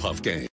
Puff Game.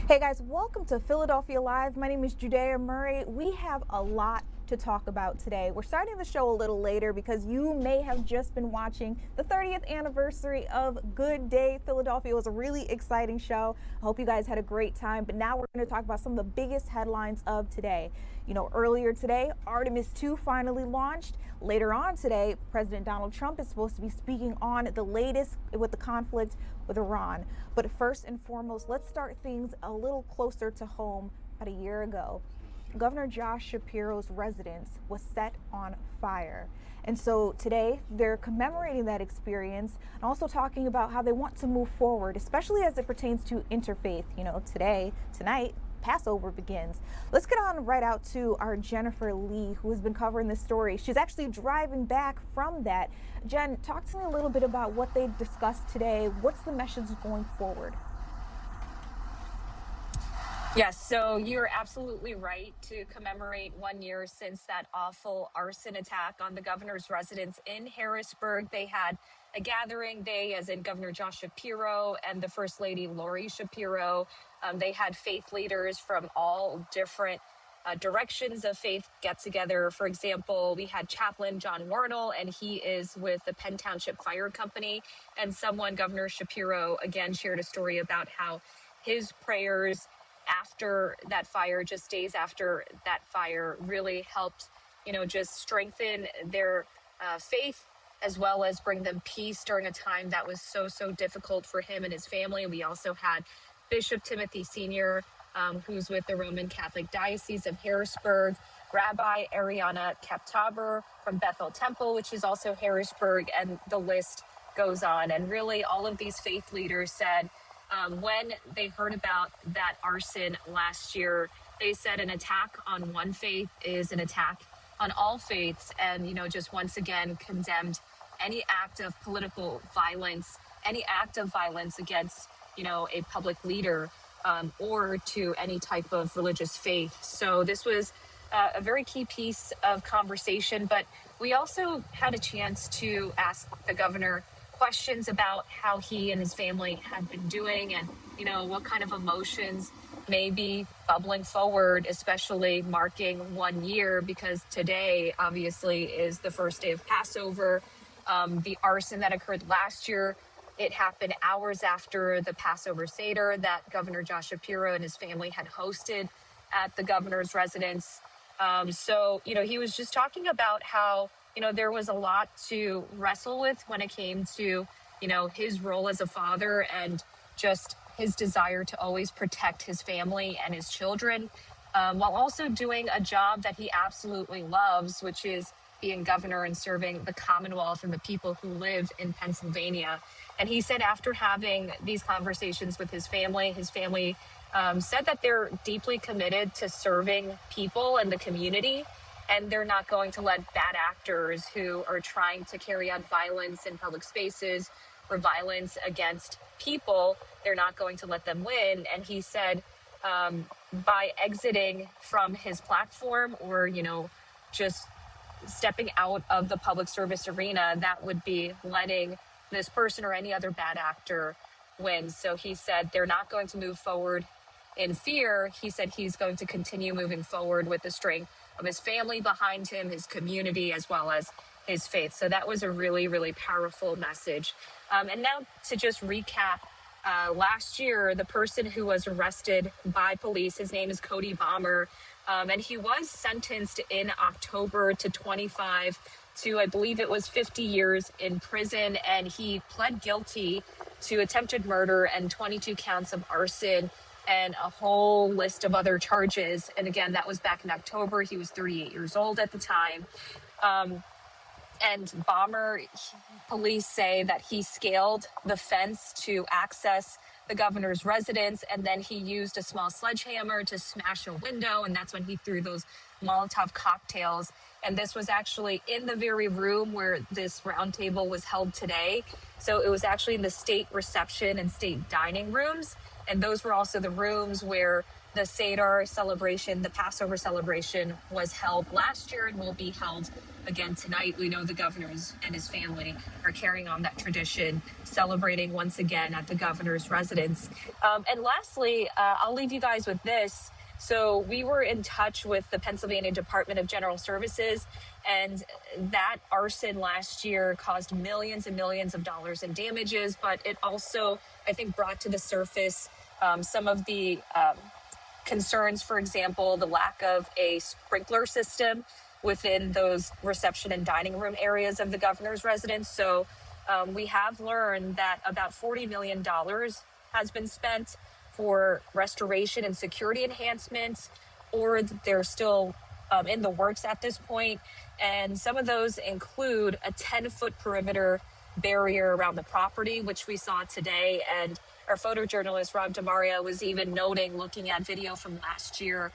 Hey guys, welcome to Philadelphia Live. My name is Judea Murray. We have a lot to talk about today. We're starting the show a little later because you may have just been watching the 30th anniversary of Good Day Philadelphia. It was a really exciting show. I hope you guys had a great time, but now we're going to talk about some of the biggest headlines of today. You know, earlier today, Artemis 2 finally launched. Later on today, President Donald Trump is supposed to be speaking on the latest with the conflict with Iran. But first and foremost, let's start things a little closer to home. About a year ago, Governor Josh Shapiro's residence was set on fire. And so today they're commemorating that experience and also talking about how they want to move forward, especially as it pertains to interfaith. You know, tonight, Passover begins. Let's get on right out to our Jennifer Lee, who has been covering this story. She's actually driving back from that. Jen, talk to me a little bit about what they discussed today. What's the message going forward? Yes, so you're absolutely right to commemorate 1 year since that awful arson attack on the governor's residence in Harrisburg. They had a gathering day, as in Governor Josh Shapiro and the First Lady Lori Shapiro. They had faith leaders from all different directions of faith get together. For example, we had Chaplain John Warnell, and he is with the Penn Township Fire Company. And Governor Shapiro, again, shared a story about how his prayers after that fire, just days after that fire, really helped, just strengthen their faith, as well as bring them peace during a time that was so, so difficult for him and his family. We also had Bishop Timothy Sr., who's with the Roman Catholic Diocese of Harrisburg, Rabbi Ariana Kaptaber from Bethel Temple, which is also Harrisburg, and the list goes on. And really, all of these faith leaders said, when they heard about that arson last year, they said an attack on one faith is an attack on all faiths, and, just once again condemned any act of political violence, any act of violence against, a public leader. or to any type of religious faith. So this was a very key piece of conversation, but we also had a chance to ask the governor questions about how he and his family had been doing and, what kind of emotions may be bubbling forward, especially marking 1 year, because today obviously is the first day of Passover. The arson that occurred last year, it happened hours after the Passover Seder that Governor Josh Shapiro and his family had hosted at the governor's residence. So, he was just talking about how, there was a lot to wrestle with when it came to, his role as a father and just his desire to always protect his family and his children, while also doing a job that he absolutely loves, which is being governor and serving the Commonwealth and the people who live in Pennsylvania. And he said after having these conversations with his family said that they're deeply committed to serving people and the community, and they're not going to let bad actors who are trying to carry out violence in public spaces or violence against people, they're not going to let them win. And he said by exiting from his platform or, just stepping out of the public service arena, that would be letting this person or any other bad actor win. So he said they're not going to move forward in fear. He said he's going to continue moving forward with the strength of his family behind him, his community, as well as his faith. So that was a really, really powerful message. And now to just recap, last year, the person who was arrested by police, his name is Cody Bomber, and he was sentenced in October to 25 to, I believe it was 50 years in prison, and he pled guilty to attempted murder and 22 counts of arson and a whole list of other charges. And again, that was back in October. He was 38 years old at the time. And Bomber, police say that he scaled the fence to access the governor's residence, and then he used a small sledgehammer to smash a window, and that's when he threw those Molotov cocktails. And this was actually in the very room where this roundtable was held today. So it was actually in the state reception and state dining rooms, and those were also the rooms where the Seder celebration, the Passover celebration, was held last year and will be held again tonight. We know the governor and his family are carrying on that tradition, celebrating once again at the governor's residence. And lastly, I'll leave you guys with this. So we were in touch with the Pennsylvania Department of General Services, and that arson last year caused millions and millions of dollars in damages, but it also, I think, brought to the surface some of the concerns, for example, the lack of a sprinkler system within those reception and dining room areas of the governor's residence. So we have learned that about $40 million has been spent for restoration and security enhancements, or they're still in the works at this point. And some of those include a 10-foot perimeter barrier around the property, which we saw today. And our photojournalist, Rob DeMaria, was even noting, looking at video from last year,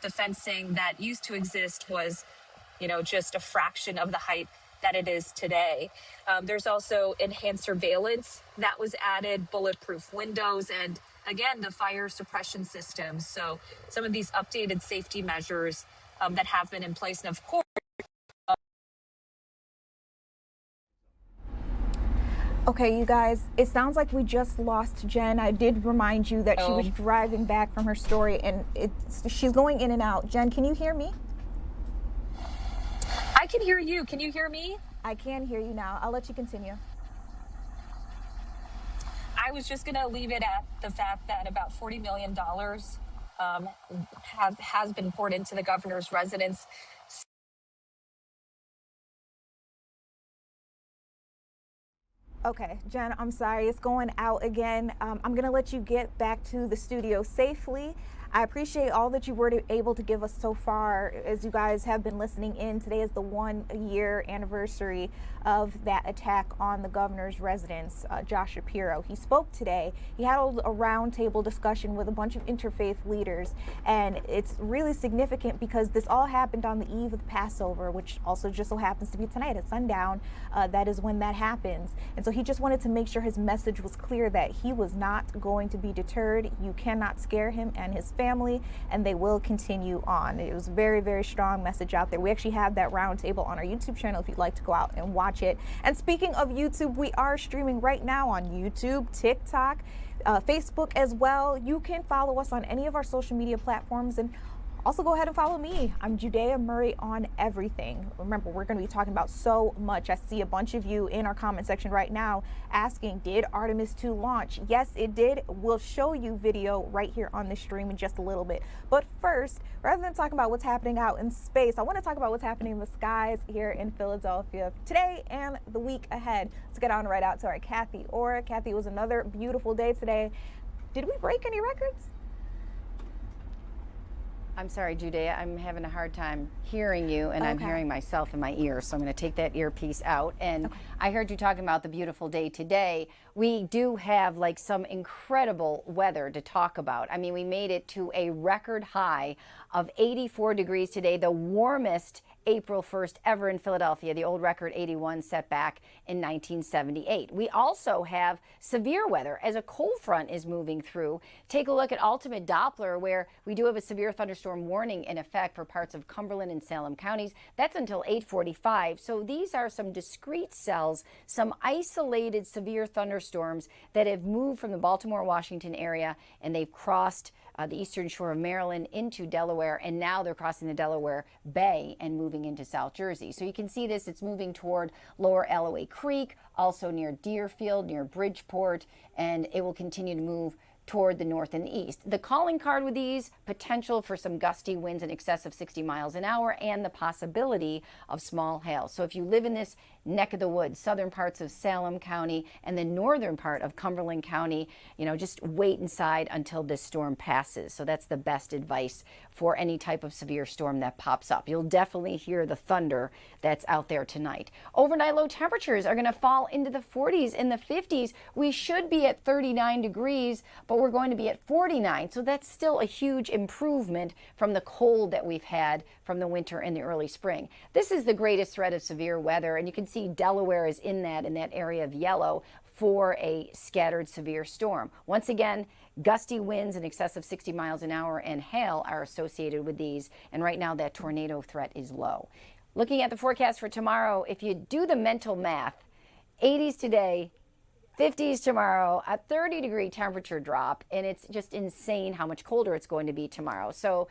the fencing that used to exist was, just a fraction of the height that it is today. There's also enhanced surveillance that was added, bulletproof windows, and again, the fire suppression systems. So some of these updated safety measures that have been in place. And of course, Okay, you guys, it sounds like we just lost Jen. I did remind you that she was driving back from her story, and she's going in and out. Jen, can you hear me? I can hear you. Can you hear me? I can hear you now. I'll let you continue. I was just going to leave it at the fact that about $40 million has been poured into the governor's residence. Okay, Jen, I'm sorry, it's going out again. I'm gonna let you get back to the studio safely. I appreciate all that you were able to give us so far. As you guys have been listening in, today is the 1-year anniversary of that attack on the governor's residence, Josh Shapiro. He spoke today. He had a roundtable discussion with a bunch of interfaith leaders, and it's really significant because this all happened on the eve of Passover, which also just so happens to be tonight at sundown. That is when that happens. And so he just wanted to make sure his message was clear that he was not going to be deterred. You cannot scare him and his family, and they will continue on. It was a very, very strong message out there. We actually have that roundtable on our YouTube channel if you'd like to go out and watch it. And speaking of YouTube, we are streaming right now on YouTube, TikTok, Facebook as well. You can follow us on any of our social media platforms, and also go ahead and follow me. I'm Judea Murray on everything. Remember, we're going to be talking about so much. I see a bunch of you in our comment section right now asking, did Artemis 2 launch? Yes, it did. We'll show you video right here on the stream in just a little bit. But first, rather than talking about what's happening out in space, I want to talk about what's happening in the skies here in Philadelphia today and the week ahead. Let's get on right out to our Kathy Orr. Kathy, it was another beautiful day today. Did we break any records? I'm sorry, Judea, I'm having a hard time hearing you, and I'm hearing myself in my ear, so I'm going to take that earpiece out. And I heard you talking about the beautiful day today. We do have like some incredible weather to talk about. I mean, we made it to a record high of 84 degrees today, the warmest April 1st ever in Philadelphia, the old record 81 set back in 1978. We also have severe weather as a cold front is moving through. Take a look at Ultimate Doppler, where we do have a severe thunderstorm warning in effect for parts of Cumberland and Salem counties. That's until 8:45. So these are some discrete cells, some isolated severe thunderstorms that have moved from the Baltimore, Washington area, and they've crossed the eastern shore of Maryland into Delaware, and now they're crossing the Delaware Bay and moving into South Jersey. So you can see this, it's moving toward Lower Alloway Creek, also near Deerfield, near Bridgeport, and it will continue to move toward the north and the east. The calling card with these, potential for some gusty winds in excess of 60 miles an hour and the possibility of small hail. So if you live in this neck of the woods, southern parts of Salem County and the northern part of Cumberland County, you know, just wait inside until this storm passes. So that's the best advice for any type of severe storm that pops up. You'll definitely hear the thunder that's out there tonight. Overnight low temperatures are going to fall into the 40s and the 50s. We should be at 39 degrees, but we're going to be at 49. So that's still a huge improvement from the cold that we've had from the winter and the early spring. This is the greatest threat of severe weather, and you can see Delaware is in that area of yellow for a scattered severe storm. Once again, gusty winds in excess of 60 miles an hour and hail are associated with these, and right now that tornado threat is low. Looking at the forecast for tomorrow, if you do the mental math, 80s today, 50s tomorrow, a 30-degree temperature drop, and it's just insane how much colder it's going to be tomorrow. So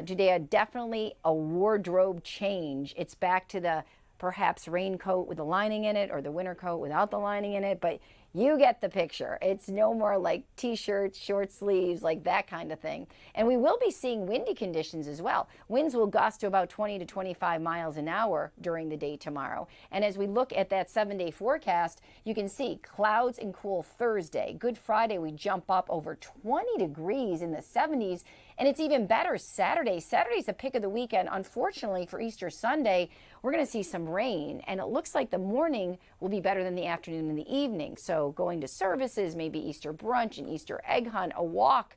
Judea, definitely a wardrobe change. It's back to the perhaps raincoat with the lining in it or the winter coat without the lining in it, but you get the picture. It's no more like t-shirts, short sleeves, like that kind of thing. And we will be seeing windy conditions as well. Winds will gust to about 20 to 25 miles an hour during the day tomorrow. And as we look at that 7-day forecast, you can see clouds and cool Thursday. Good Friday, we jump up over 20 degrees in the 70s. And it's even better Saturday. Saturday's the pick of the weekend. Unfortunately, for Easter Sunday, we're going to see some rain. And it looks like the morning will be better than the afternoon and the evening. So going to services, maybe Easter brunch, an Easter egg hunt, a walk,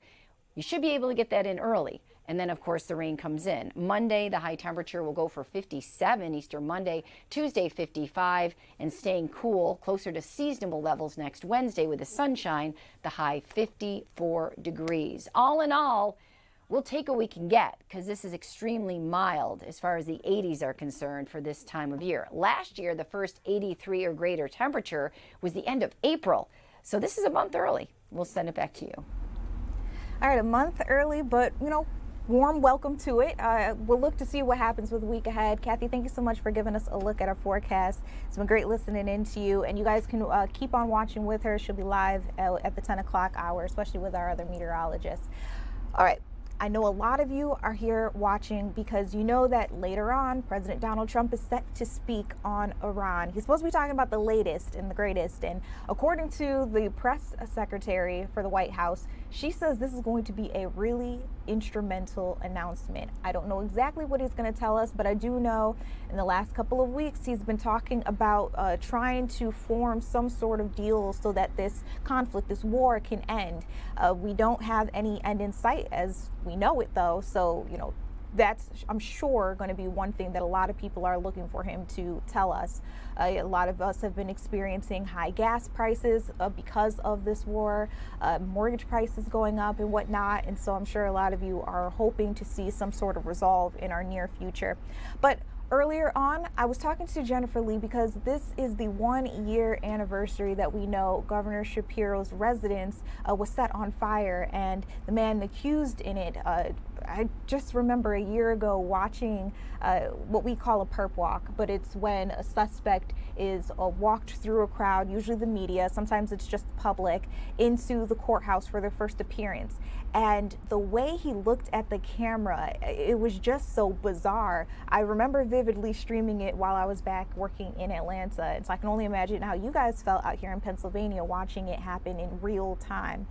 you should be able to get that in early. And then, of course, the rain comes in. Monday, the high temperature will go for 57, Easter Monday. Tuesday, 55, and staying cool, closer to seasonable levels next Wednesday with the sunshine, the high 54 degrees. All in all, we'll take what we can get because this is extremely mild as far as the 80s are concerned for this time of year. Last year, the first 83 or greater temperature was the end of April. So this is a month early. We'll send it back to you. All right, a month early, but, you know, warm welcome to it. We'll look to see what happens with the week ahead. Kathy, thank you so much for giving us a look at our forecast. It's been great listening in to you, and you guys can keep on watching with her. She'll be live at the 10 o'clock hour, especially with our other meteorologists. All right. I know a lot of you are here watching because you know that later on, President Donald Trump is set to speak on Iran. He's supposed to be talking about the latest and the greatest. And according to the press secretary for the White House, she says this is going to be a really instrumental announcement. I don't know exactly what he's going to tell us, but I do know in the last couple of weeks, he's been talking about trying to form some sort of deal so that this conflict, this war can end. We don't have any end in sight as we know it, though. So, you know, that's, I'm sure, going to be one thing that a lot of people are looking for him to tell us. A lot of us have been experiencing high gas prices because of this war, mortgage prices going up and whatnot. And so I'm sure a lot of you are hoping to see some sort of resolve in our near future. But earlier on, I was talking to Jennifer Lee because this is the 1 year anniversary that we know Governor Shapiro's residence was set on fire, and the man accused in it, I just remember a year ago watching what we call a perp walk, but it's when a suspect is walked through a crowd, usually the media, sometimes it's just the public, into the courthouse for their first appearance. And the way he looked at the camera, it was just so bizarre. I remember vividly streaming it while I was back working in Atlanta. And so I can only imagine how you guys felt out here in Pennsylvania watching it happen in real time.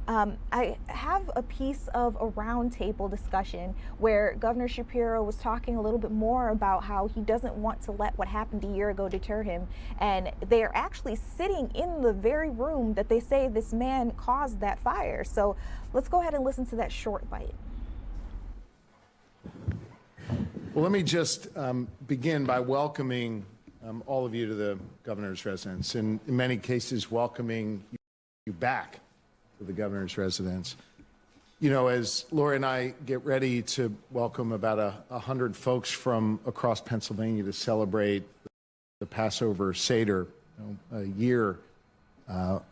I have a piece of a roundtable discussion where Governor Shapiro was talking a little bit more about how he doesn't want to let what happened a year ago deter him. And they are actually sitting in the very room that they say this man caused that fire. So let's go ahead and listen to that short bite. Well, let me just begin by welcoming all of you to the governor's residence, and in many cases welcoming you back to the governor's residence. You know, as Lori and I get ready to welcome about 100 folks from across Pennsylvania to celebrate the Passover Seder, a year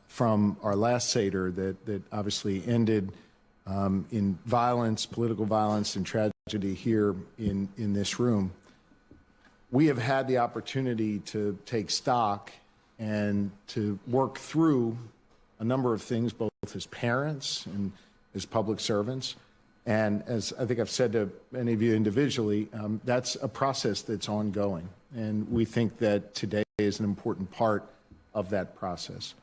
from our last Seder that obviously ended in violence, political violence, and tragedy here in this room. We have had the opportunity to take stock and to work through a number of things, both as parents and as public servants. And as I think I've said to many of you individually, that's a process that's ongoing. And we think that today is an important part of that process.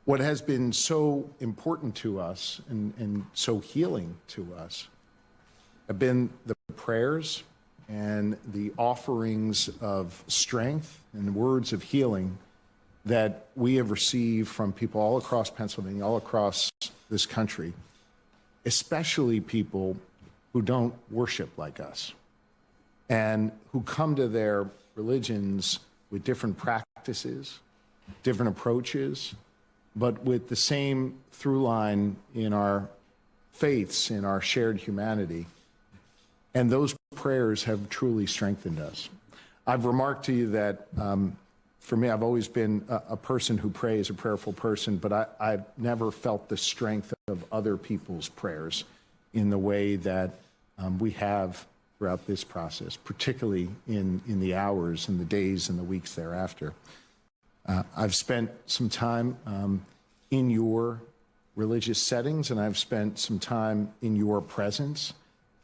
What has been so important to us and so healing to us have been the prayers and the offerings of strength and words of healing that we have received from people all across Pennsylvania, all across this country, especially people who don't worship like us and who come to their religions with different practices, different approaches, but with the same through line in our faiths, in our shared humanity. And those prayers have truly strengthened us. I've remarked to you that for me, I've always been a person who prays, a prayerful person, but I've never felt the strength of other people's prayers in the way that we have throughout this process, particularly in the hours and the days and the weeks thereafter. I've spent some time in your religious settings, and I've spent some time in your presence.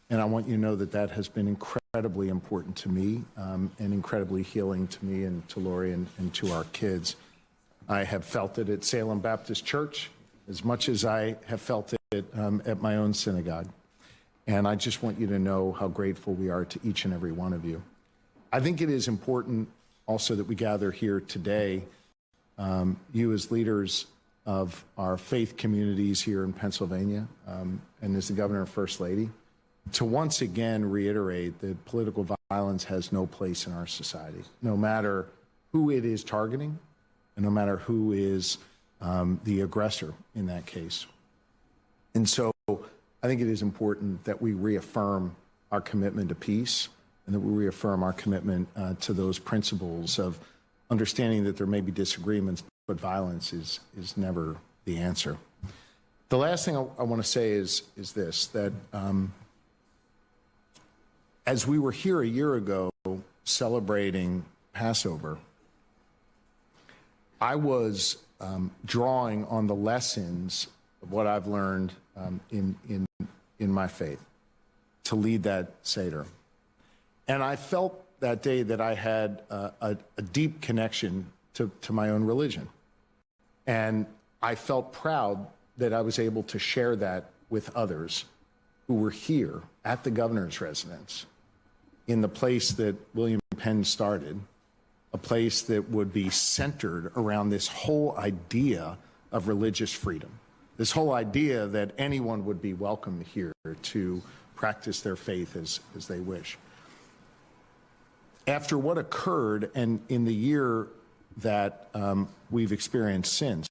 And I want you to know that that has been incredibly important to me and incredibly healing to me and to Lori and to our kids. I have felt it at Salem Baptist Church as much as I have felt it at my own synagogue. And I just want you to know how grateful we are to each and every one of you. I think it is important also that we gather here today, you as leaders of our faith communities here in Pennsylvania and as the governor and first lady, to once again reiterate that political violence has no place in our society, no matter who it is targeting and no matter who is the aggressor in that case. And so I think it is important that we reaffirm our commitment to peace and that we reaffirm our commitment to those principles of understanding that there may be disagreements, but violence is never the answer. The last thing I want to say is this, that as we were here a year ago celebrating Passover, I was drawing on the lessons of what I've learned in in my faith, to lead that Seder. And I felt that day that I had a deep connection to my own religion. And I felt proud that I was able to share that with others who were here at the governor's residence, in the place that William Penn started, a place that would be centered around this whole idea of religious freedom, this whole idea that anyone would be welcome here to practice their faith as they wish. After what occurred, and in the year that we've experienced since,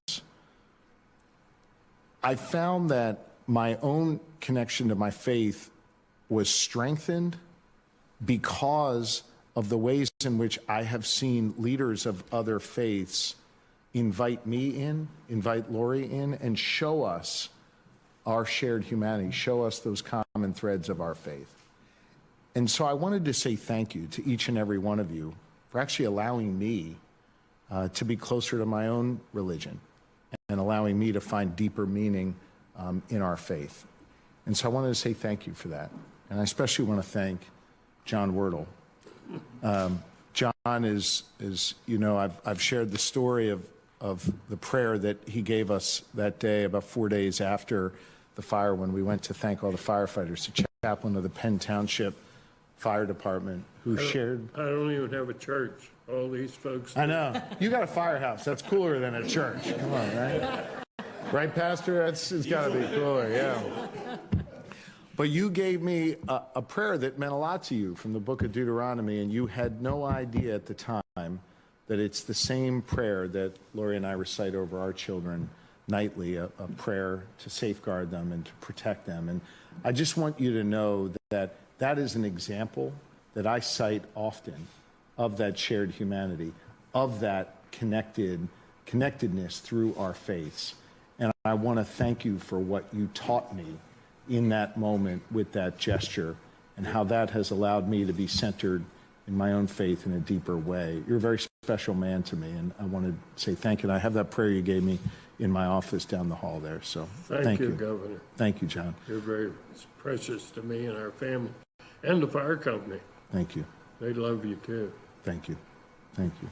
I found that my own connection to my faith was strengthened because of the ways in which I have seen leaders of other faiths invite me in, invite Lori in, and show us our shared humanity, show us those common threads of our faith. And so I wanted to say thank you to each and every one of you for actually allowing me to be closer to my own religion and allowing me to find deeper meaning in our faith. And so I wanted to say thank you for that. And I especially want to thank John Wordle. John is, you know, I've shared the story of the prayer that he gave us that day, about 4 days after the fire, when we went to thank all the firefighters, the chaplain of the Penn Township Fire Department, who shared. I don't even have a church. All these folks. I know. You got a firehouse. That's cooler than a church. Come on, right? Right, Pastor? It's got to be cooler, yeah. But you gave me a prayer that meant a lot to you from the book of Deuteronomy, and you had no idea at the time that it's the same prayer that Lori and I recite over our children nightly, a prayer to safeguard them and to protect them. And I just want you to know that that is an example that I cite often of that shared humanity, of that connectedness through our faiths. And I want to thank you for what you taught me in that moment with that gesture, and how that has allowed me to be centered in my own faith in a deeper way. You're a very special man to me, and I want to say thank you. And I have that prayer you gave me in my office down the hall there. So thank you, Governor. Thank you, John. You're very precious to me and our family and the fire company. Thank you. They love you too. Thank you. Thank you.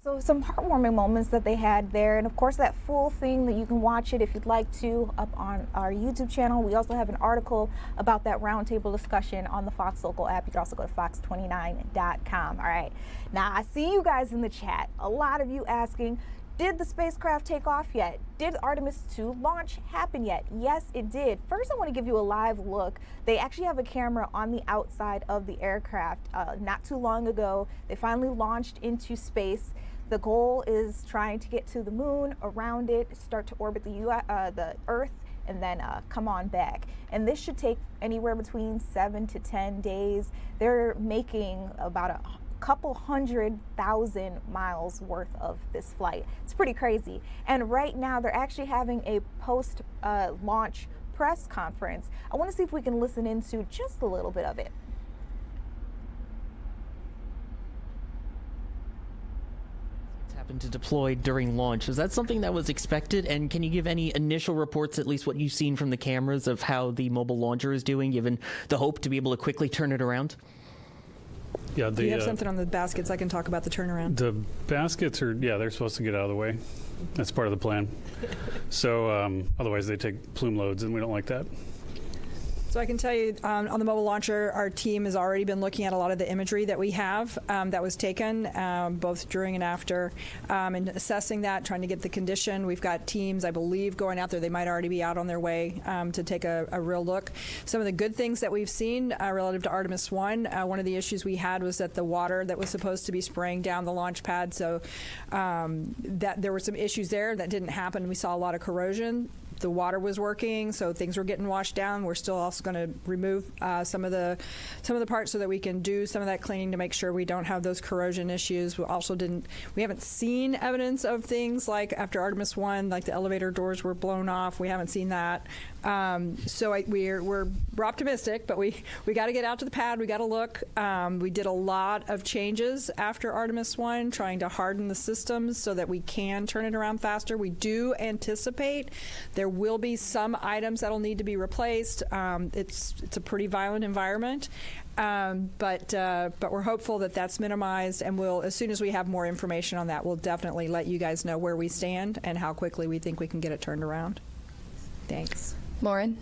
So some heartwarming moments that they had there, and of course that full thing that you can watch it if you'd like to up on our YouTube channel. We also have an article about that roundtable discussion on the Fox Local app. You can also go to fox29.com. All right, now I see you guys in the chat, a lot of you asking, did the spacecraft take off yet? Did Artemis 2 launch happen yet? Yes, it did. First, I want to give you a live look. They actually have a camera on the outside of the aircraft. Not too long ago, they finally launched into space. The goal is trying to get to the moon, around it, start to orbit the Earth, and then come on back. And this should take anywhere between 7 to 10 days. They're making about a couple 100,000 miles worth of this flight. It's pretty crazy. And right now they're actually having a post-launch press conference. I want to see if we can listen into just a little bit of it. Happened to deploy during launch. Was that something that was expected? And can you give any initial reports, at least what you've seen from the cameras, of how the mobile launcher is doing, given the hope to be able to quickly turn it around? Yeah, Do you have something on the baskets? I can talk about the turnaround. The baskets are, they're supposed to get out of the way. That's part of the plan. So otherwise they take plume loads, and we don't like that. So I can tell you on the mobile launcher, our team has already been looking at a lot of the imagery that we have that was taken both during and after, and assessing that, trying to get the condition. We've got teams, I believe, going out there. They might already be out on their way to take a real look. Some of the good things that we've seen relative to Artemis 1, one of the issues we had was that the water that was supposed to be spraying down the launch pad, so that there were some issues there that didn't happen. We saw a lot of corrosion. The water was working, so things were getting washed down. We're still also going to remove some of the parts so that we can do some of that cleaning to make sure we don't have those corrosion issues. We haven't seen evidence of things like after Artemis 1, like the elevator doors were blown off. We haven't seen that. We're optimistic, but we got to get out to the pad. We got to look. We did a lot of changes after Artemis 1, trying to harden the systems so that we can turn it around faster. We do anticipate there will be some items that'll need to be replaced. It's a pretty violent environment, but we're hopeful that that's minimized, and as soon as we have more information on that, we'll definitely let you guys know where we stand and how quickly we think we can get it turned around. Thanks. Lauren?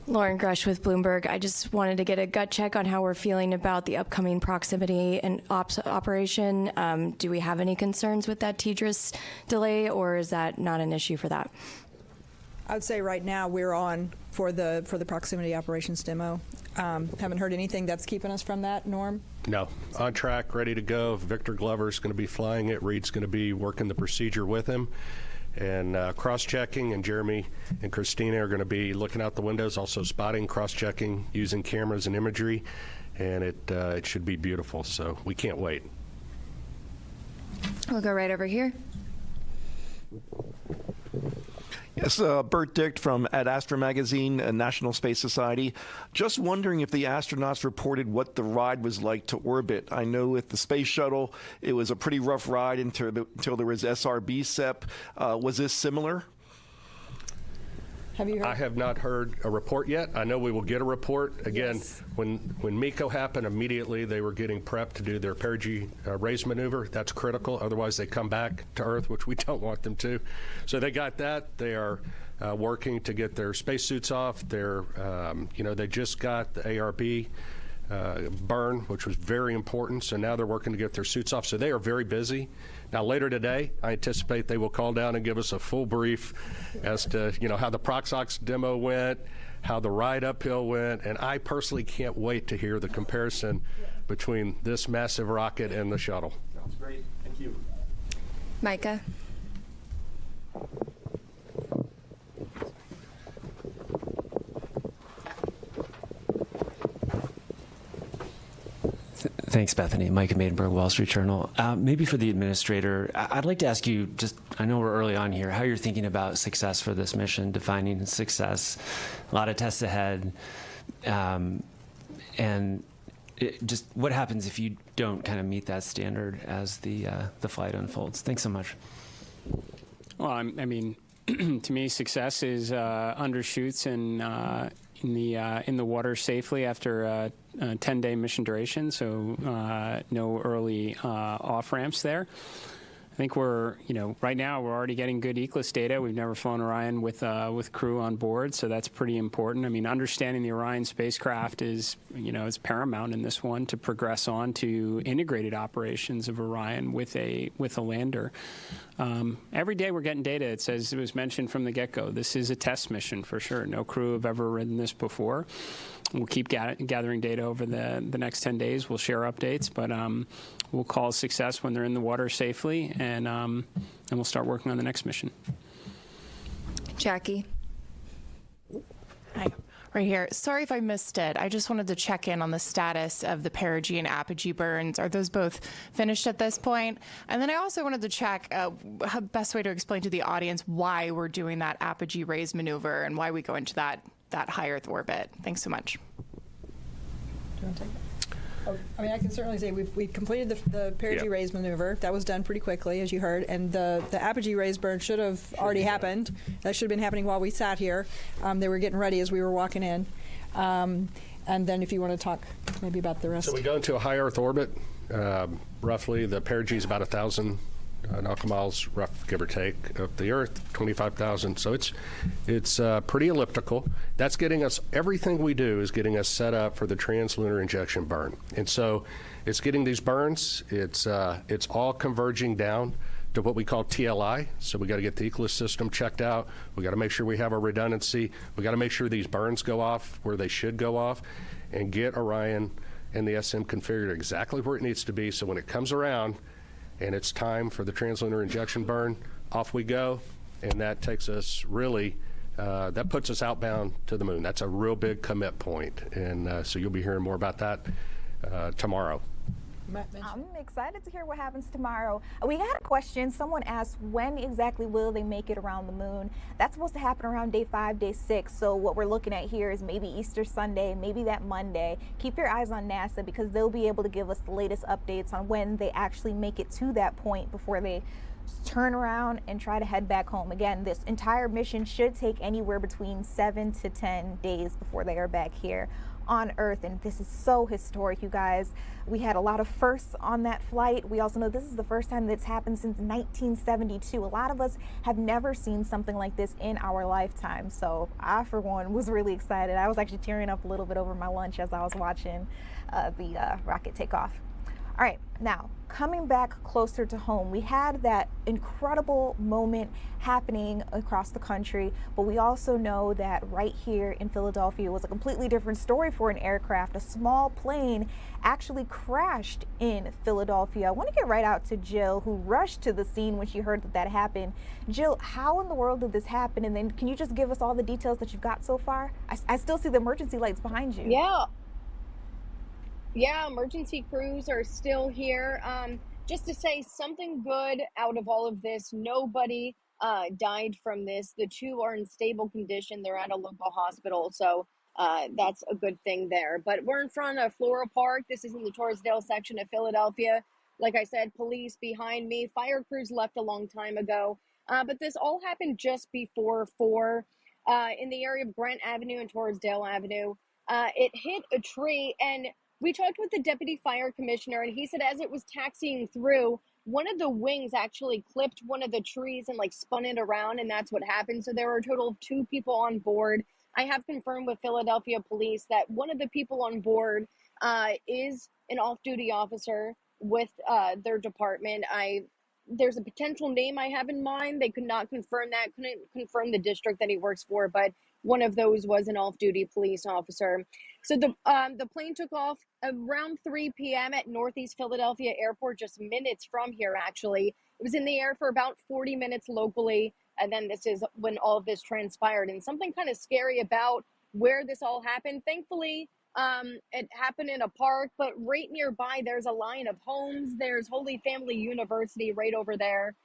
Lauren Grush with Bloomberg. I just wanted to get a gut check on how we're feeling about the upcoming proximity and ops operation. Do we have any concerns with that TDRS delay, or is that not an issue for that? I would say right now we're on for the proximity operations demo. Haven't heard anything that's keeping us from that, Norm? No. On track, ready to go. Victor Glover's going to be flying it. Reed's going to be working the procedure with him. And cross-checking, and Jeremy and Christina are going to be looking out the windows, also spotting, cross-checking, using cameras and imagery, and it should be beautiful, so we can't wait. We'll go right over here. Yes, Bert Dicht from Ad Astra Magazine, National Space Society. Just wondering if the astronauts reported what the ride was like to orbit. I know with the space shuttle, it was a pretty rough ride until there was SRB SEP. Was this similar? Have you heard? I have not heard a report yet. I know we will get a report. Again, Yes. when MECO happened, immediately they were getting prepped to do their perigee raise maneuver. That's critical. Otherwise, they come back to Earth, which we don't want them to. So they got that. They are working to get their spacesuits off. They're, they just got the ARB burn, which was very important. So now they're working to get their suits off. So they are very busy. Now, later today, I anticipate they will call down and give us a full brief as to, how the Proxox demo went, how the ride uphill went, and I personally can't wait to hear the comparison between this massive rocket and the shuttle. Sounds great. Thank you. Micah? Thanks, Bethany. Micah Maidenberg, Wall Street Journal. Maybe for the administrator, I'd like to ask you, I know we're early on here, how you're thinking about success for this mission, defining success, a lot of tests ahead, and just what happens if you don't kind of meet that standard as the flight unfolds. Thanks so much. Well, I mean, to me, success is undershoots and in the water safely after a 10-day mission duration, so no early off-ramps there. I think we're, right now we're already getting good ECLIS data. We've never flown Orion with crew on board, so that's pretty important. I mean, understanding the Orion spacecraft is, is paramount in this one to progress on to integrated operations of Orion with a lander. Every day we're getting data. It says, it was mentioned from the get-go, this is a test mission for sure. No crew have ever ridden this before. We'll keep gathering data over the next 10 days. We'll share updates, but we'll call success when they're in the water safely, and we'll start working on the next mission. Jackie? Hi. Right here. Sorry if I missed it. I just wanted to check in on the status of the perigee and apogee burns. Are those both finished at this point? And then I also wanted to check the best way to explain to the audience why we're doing that apogee raise maneuver and why we go into that high Earth orbit. Thanks so much. Do you want to take that? Oh, I mean, I can certainly say we've completed the perigee raise maneuver. That was done pretty quickly, as you heard, and the apogee raise burn should have already happened. That should have been happening while we sat here. They were getting ready as we were walking in. And then if you want to talk maybe about the rest. So we go into a high Earth orbit. Roughly, the perigee is about 1,000 nautical miles, rough, give or take, of the Earth, 25,000. So it's pretty elliptical. That's getting us, everything we do is getting us set up for the translunar injection burn. And so it's getting these burns. It's all converging down to what we call TLI. So we got to get the ECLIS system checked out. We got to make sure we have our redundancy. We got to make sure these burns go off where they should go off, and get Orion and the SM configured exactly where it needs to be. So when it comes around and it's time for the translunar injection burn, off we go, and that takes us really, that puts us outbound to the moon. That's a real big commit point, and so you'll be hearing more about that tomorrow. I'm excited to hear what happens tomorrow. We had a question. Someone asked, when exactly will they make it around the moon? That's supposed to happen around day 5, day 6. So what we're looking at here is maybe Easter Sunday, maybe that Monday. Keep your eyes on NASA because they'll be able to give us the latest updates on when they actually make it to that point before they turn around and try to head back home. Again, this entire mission should take anywhere between 7 to 10 days before they are back here on Earth, and this is so historic, you guys. We had a lot of firsts on that flight. We also know this is the first time that's happened since 1972. A lot of us have never seen something like this in our lifetime, so I, for one, was really excited. I was actually tearing up a little bit over my lunch as I was watching the rocket take off. All right, now coming back closer to home, we had that incredible moment happening across the country, but we also know that right here in Philadelphia was a completely different story for an aircraft. A small plane actually crashed in Philadelphia. I want to get right out to Jill, who rushed to the scene when she heard that happened. Jill, how in the world did this happen? And then can you just give us all the details that you've got so far? I still see the emergency lights behind you. Yeah, emergency crews are still here. Just to say something good out of all of this, nobody died from this. The 2 are in stable condition. They're at a local hospital, so that's a good thing there. But we're in front of Flora Park. This is in the Torresdale section of Philadelphia. Like I said, police behind me. Fire crews left a long time ago. But this all happened just before 4 in the area of Grant Avenue and Torresdale Avenue. It hit a tree, and we talked with the deputy fire commissioner, and he said as it was taxiing through, one of the wings actually clipped one of the trees and like spun it around, and that's what happened. So there were a total of 2 people on board. I have confirmed with Philadelphia police that one of the people on board is an off-duty officer with their department. There's a potential name I have in mind. They could not confirm that, couldn't confirm the district that he works for, but one of those was an off-duty police officer. So the plane took off around 3 p.m. at Northeast Philadelphia Airport, just minutes from here, actually. It was in the air for about 40 minutes locally, and then this is when all of this transpired. And something kind of scary about where this all happened. Thankfully, it happened in a park, but right nearby, there's a line of homes. There's Holy Family University right over there.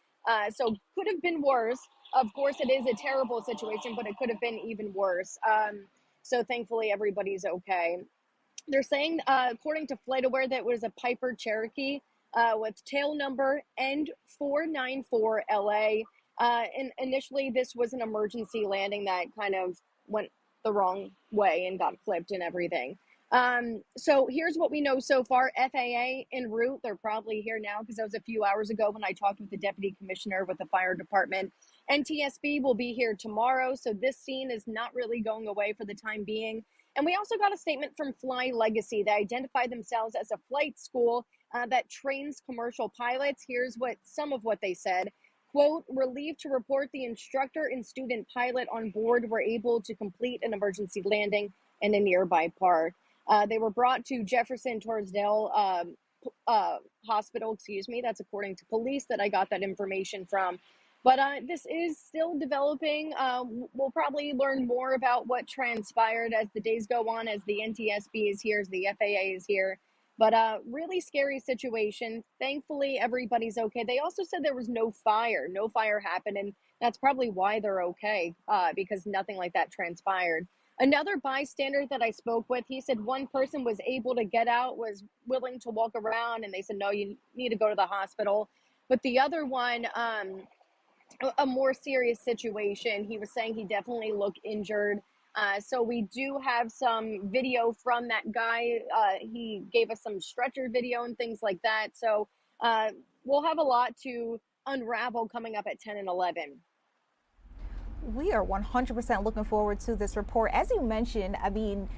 So could have been worse. Of course, it is a terrible situation, but it could have been even worse. So thankfully, everybody's okay. They're saying, according to FlightAware, that it was a Piper Cherokee with tail number N494LA. And initially, this was an emergency landing that kind of went the wrong way and got clipped and everything. So here's what we know so far. FAA en route. They're probably here now because that was a few hours ago when I talked with the deputy commissioner with the fire department. NTSB will be here tomorrow. So this scene is not really going away for the time being. And we also got a statement from Fly Legacy. They identified themselves as a flight school that trains commercial pilots. Here's some of what they said. Quote, relieved to report the instructor and student pilot on board were able to complete an emergency landing in a nearby park. They were brought to Jefferson Torresdale Hospital, That's according to police that I got that information from. But this is still developing. We'll probably learn more about what transpired as the days go on, as the NTSB is here, as the FAA is here. But really scary situation. Thankfully, everybody's okay. They also said there was no fire. No fire happened, and that's probably why they're okay, because nothing like that transpired. Another bystander that I spoke with, he said one person was able to get out, was willing to walk around, and they said, no, you need to go to the hospital. But the other one, a more serious situation, he was saying he definitely looked injured. So we do have some video from that guy. He gave us some stretcher video and things like that. So we'll have a lot to unravel coming up at 10 and 11. We are 100% looking forward to this report. As you mentioned, I mean,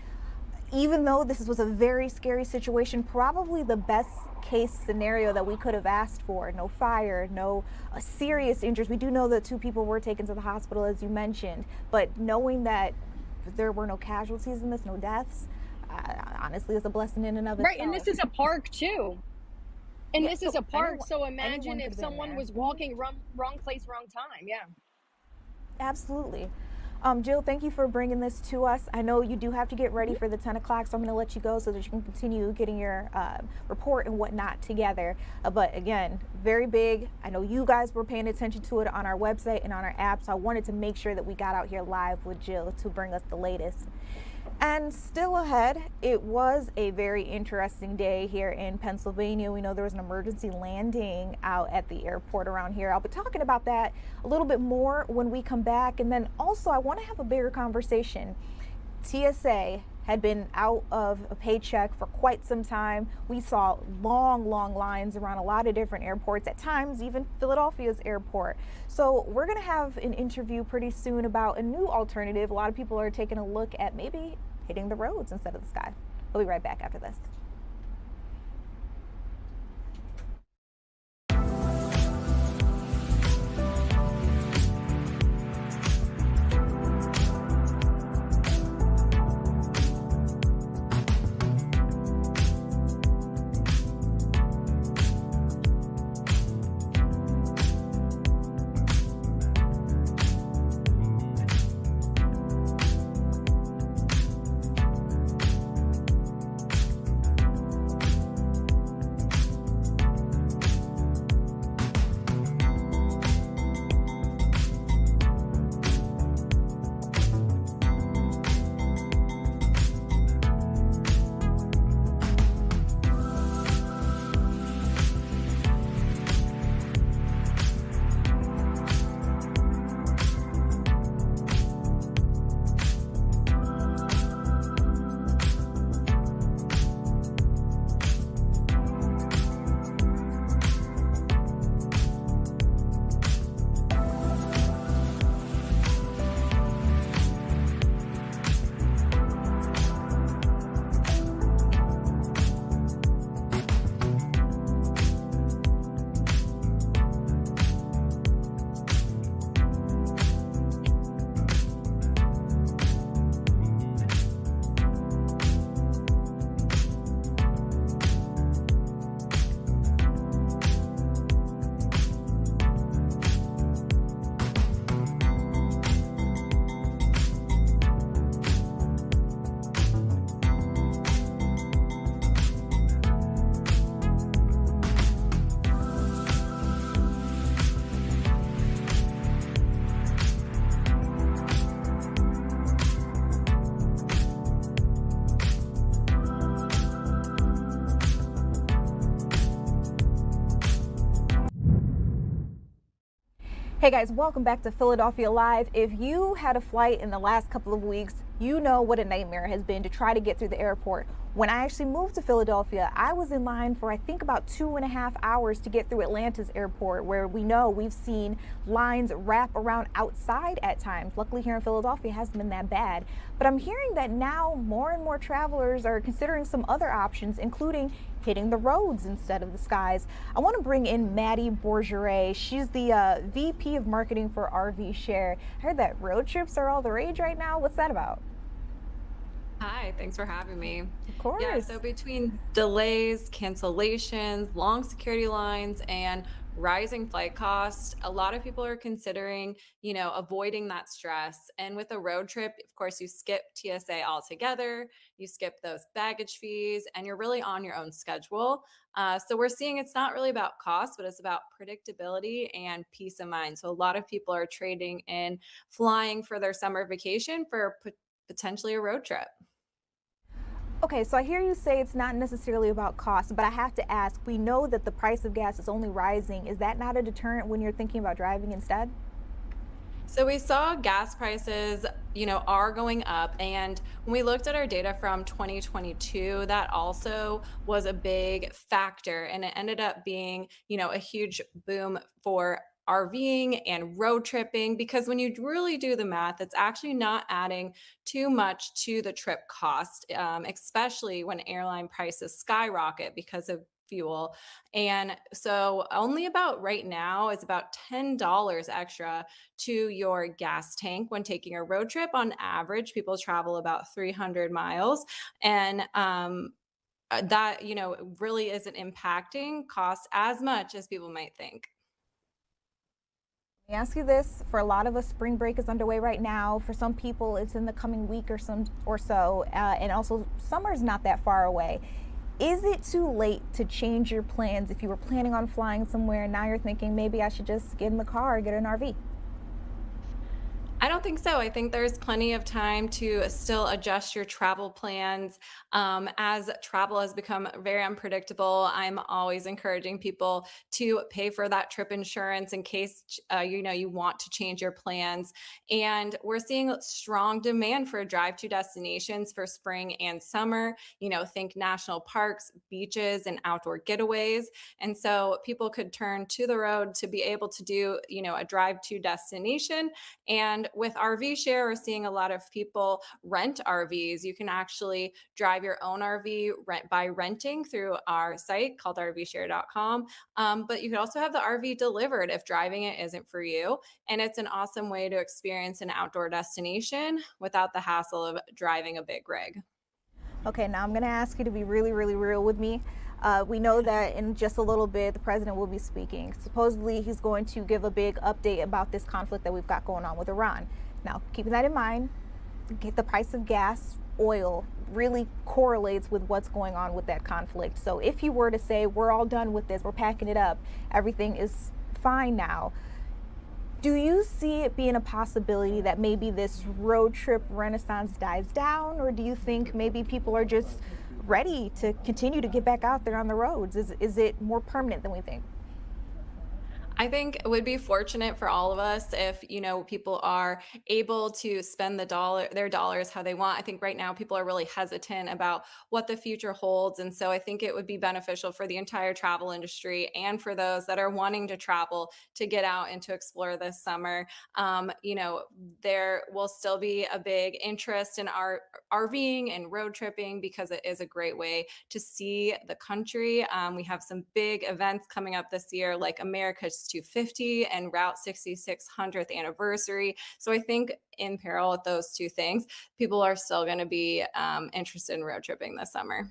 even though this was a very scary situation, probably the best case scenario that we could have asked for. No fire, no serious injuries. We do know that 2 people were taken to the hospital, as you mentioned, but knowing that there were no casualties in this, no deaths, honestly is a blessing in and of itself. Right, and this is a park too. And yeah, this is a park, so imagine if someone was walking wrong place, wrong time. Yeah. Absolutely. Jill, thank you for bringing this to us. I know you do have to get ready for the 10 o'clock, so I'm going to let you go so that you can continue getting your report and whatnot together. But again, very big. I know you guys were paying attention to it on our website and on our app, so I wanted to make sure that we got out here live with Jill to bring us the latest. And still ahead, it was a very interesting day here in Pennsylvania. We know there was an emergency landing out at the airport around here. I'll be talking about that a little bit more when we come back. And then also, I want to have a bigger conversation. TSA had been out of a paycheck for quite some time. We saw long lines around a lot of different airports, at times even Philadelphia's airport. So we're going to have an interview pretty soon about a new alternative. A lot of people are taking a look at maybe hitting the roads instead of the sky. We'll be right back after this. Hey guys, welcome back to Philadelphia Live. If you had a flight in the last couple of weeks, you know what a nightmare it has been to try to get through the airport. When I actually moved to Philadelphia, I was in line for I think about 2.5 hours to get through Atlanta's airport, where we know we've seen lines wrap around outside at times. Luckily here in Philadelphia, it hasn't been that bad. But I'm hearing that now more and more travelers are considering some other options, including hitting the roads instead of the skies. I want to bring in Maddie Bourgeray. She's the VP of Marketing for RV Share. I heard that road trips are all the rage right now. What's that about? Hi, thanks for having me. Of course. Yeah, so between delays, cancellations, long security lines, and rising flight costs, a lot of people are considering, avoiding that stress. And with a road trip, of course, you skip TSA altogether, you skip those baggage fees, and you're really on your own schedule. So we're seeing it's not really about cost, but it's about predictability and peace of mind. So a lot of people are trading in flying for their summer vacation for potentially a road trip. Okay, so I hear you say it's not necessarily about cost, but I have to ask, we know that the price of gas is only rising. Is that not a deterrent when you're thinking about driving instead? So we saw gas prices, are going up. And when we looked at our data from 2022, that also was a big factor. And it ended up being, a huge boom for RVing and road tripping, because when you really do the math, it's actually not adding too much to the trip cost, especially when airline prices skyrocket because of fuel. And so only about right now, it's about $10 extra to your gas tank when taking a road trip. On average, people travel about 300 miles. And that, really isn't impacting costs as much as people might think. Let me ask you this: for a lot of us, spring break is underway right now. For some people, it's in the coming week or so, and also summer's not that far away. Is it too late to change your plans if you were planning on flying somewhere and now you're thinking maybe I should just get in the car or get an RV? I don't think so. I think there's plenty of time to still adjust your travel plans. As travel has become very unpredictable, I'm always encouraging people to pay for that trip insurance in case you want to change your plans. And we're seeing strong demand for drive-to destinations for spring and summer. Think national parks, beaches, and outdoor getaways. And so people could turn to the road to be able to do, a drive-to destination. And with RV share, we're seeing a lot of people rent RVs. You can actually drive your own RV by renting through our site called rvshare.com. But you can also have the RV delivered if driving it isn't for you. And it's an awesome way to experience an outdoor destination without the hassle of driving a big rig. Okay, now I'm going to ask you to be really, really real with me. We know that in just a little bit, the president will be speaking. Supposedly, he's going to give a big update about this conflict that we've got going on with Iran. Now, keeping that in mind, the price of gas, oil, really correlates with what's going on with that conflict. So if you were to say, we're all done with this, we're packing it up, everything is fine now, do you see it being a possibility that maybe this road trip renaissance dies down? Or do you think maybe people are just ready to continue to get back out there on the roads? Is it more permanent than we think? I think it would be fortunate for all of us if, people are able to spend their dollars how they want. I think right now people are really hesitant about what the future holds. And so I think it would be beneficial for the entire travel industry and for those that are wanting to travel to get out and to explore this summer. There will still be a big interest in our RVing and road tripping because it is a great way to see the country. We have some big events coming up this year, like America's 250 and Route 66 100th anniversary. So I think in parallel with those two things, people are still going to be interested in road tripping this summer.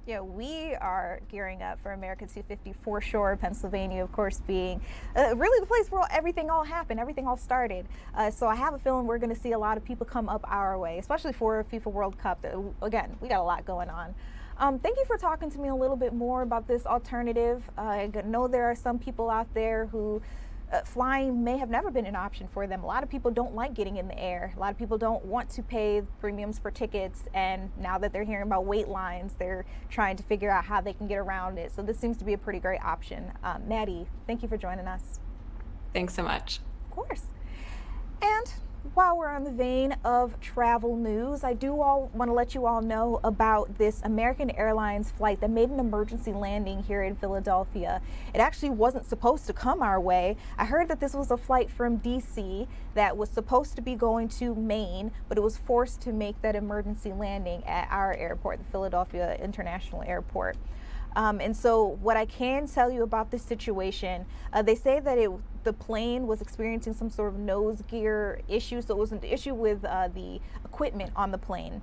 Yeah, we are gearing up for America 250 for sure. Pennsylvania, of course, being really the place where everything all happened, everything all started. So I have a feeling we're going to see a lot of people come up our way, especially for FIFA World Cup. Again, we got a lot going on. Thank you for talking to me a little bit more about this alternative. I know there are some people out there who flying may have never been an option for them. A lot of people don't like getting in the air. A lot of people don't want to pay premiums for tickets. And now that they're hearing about wait lines, they're trying to figure out how they can get around it. So this seems to be a pretty great option. Maddie, thank you for joining us. Thanks so much. Of course. And while we're on the vein of travel news, I do want to let you all know about this American Airlines flight that made an emergency landing here in Philadelphia. It actually wasn't supposed to come our way. I heard that this was a flight from DC that was supposed to be going to Maine, but it was forced to make that emergency landing at our airport, the Philadelphia International Airport. And so what I can tell you about this situation, they say that the plane was experiencing some sort of nose gear issue. So it was an issue with the equipment on the plane.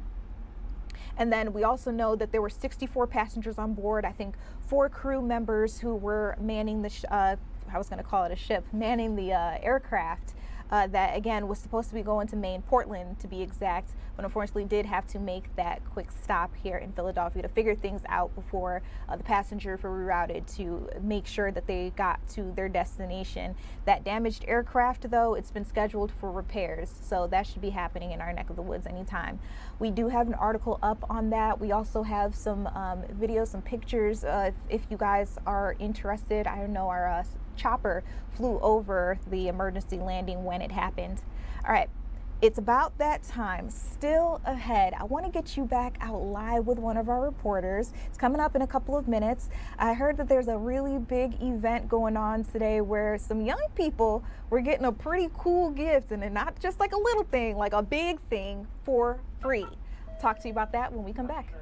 And then we also know that there were 64 passengers on board. I think 4 crew members who were manning the, I was going to call it a ship, manning the aircraft. That again was supposed to be going to Maine, Portland to be exact, but unfortunately did have to make that quick stop here in Philadelphia to figure things out before the passengers were rerouted to make sure that they got to their destination. That damaged aircraft, though, it's been scheduled for repairs, so that should be happening in our neck of the woods anytime. We do have an article up on that. We also have some videos, some pictures. If you guys are interested, I know our chopper flew over the emergency landing when it happened. All right, it's about that time. Still ahead, I want to get you back out live with one of our reporters. It's coming up in a couple of minutes. I heard that there's a really big event going on today where some young people were getting a pretty cool gift, and not just like a little thing, like a big thing for free. Talk to you about that when we come back.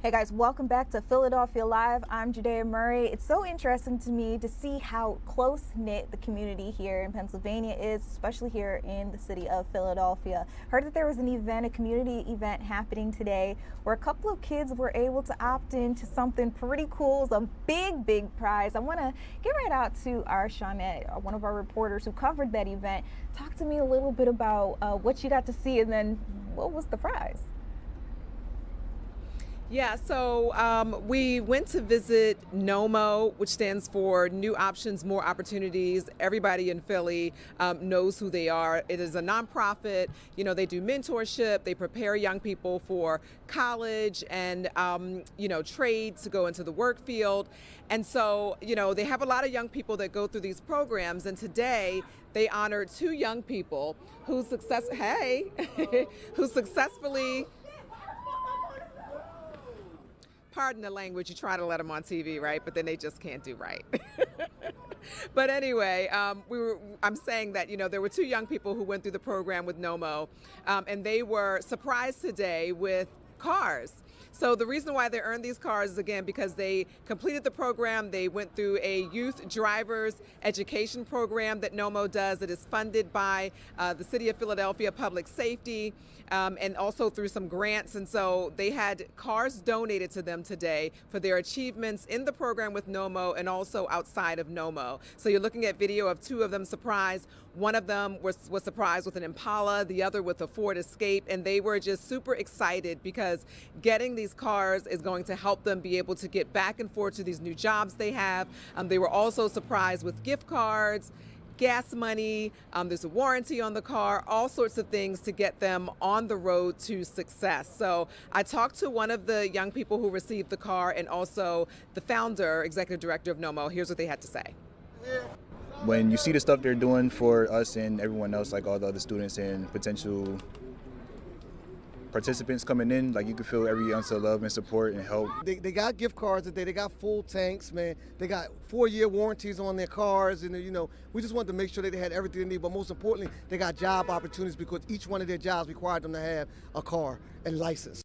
Hey guys, welcome back to Philadelphia Live. I'm Judea Murray. It's so interesting to me to see how close-knit the community here in Pennsylvania is, especially here in the city of Philadelphia. Heard that there was an event, a community event happening today where a couple of kids were able to opt into something pretty cool. It's a big prize. I want to get right out to our Shawnette, one of our reporters who covered that event. Talk to me a little bit about what you got to see and then what was the prize? Yeah, so we went to visit NOMO, which stands for New Options, More Opportunities. Everybody in Philly knows who they are. It is a nonprofit. You know, they do mentorship. They prepare young people for college and, trade to go into the work field. And so, they have a lot of young people that go through these programs. And today they honored 2 young people who successfully pardon the language, you try to let them on TV, right? But then they just can't do right. But anyway, I'm saying that, there were 2 young people who went through the program with NOMO, and they were surprised today with cars. So the reason why they earned these cars is, again, because they completed the program. They went through a youth driver's education program that NOMO does that is funded by the City of Philadelphia Public Safety and also through some grants. And so they had cars donated to them today for their achievements in the program with NOMO and also outside of NOMO. So you're looking at video of 2 of them surprised. One of them was surprised with an Impala, the other with a Ford Escape, and they were just super excited because getting these cars is going to help them be able to get back and forth to these new jobs they have. They were also surprised with gift cards, gas money, there's a warranty on the car, all sorts of things to get them on the road to success. So I talked to one of the young people who received the car and also the founder, executive director of NOMO. Here's what they had to say. When you see the stuff they're doing for us and everyone else, like all the other students and potential participants coming in, like you can feel every ounce of love and support and help. They got gift cards today. They got full tanks, man. They got 4-year warranties on their cars, and we just wanted to make sure that they had everything they need. But most importantly, they got job opportunities because each one of their jobs required them to have a car and license.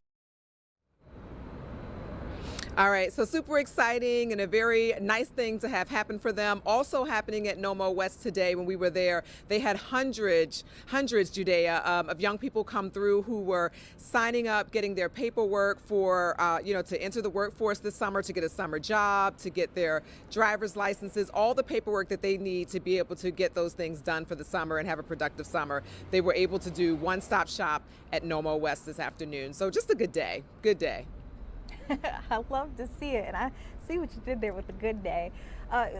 All right, so super exciting and a very nice thing to have happen for them. Also happening at NOMO West today when we were there, they had hundreds, Judea, of young people come through who were signing up, getting their paperwork for, to enter the workforce this summer, to get a summer job, to get their driver's licenses, all the paperwork that they need to be able to get those things done for the summer and have a productive summer. They were able to do one-stop shop at NOMO West this afternoon. So just a good day, good day. I love to see it, and I see what you did there with the good day.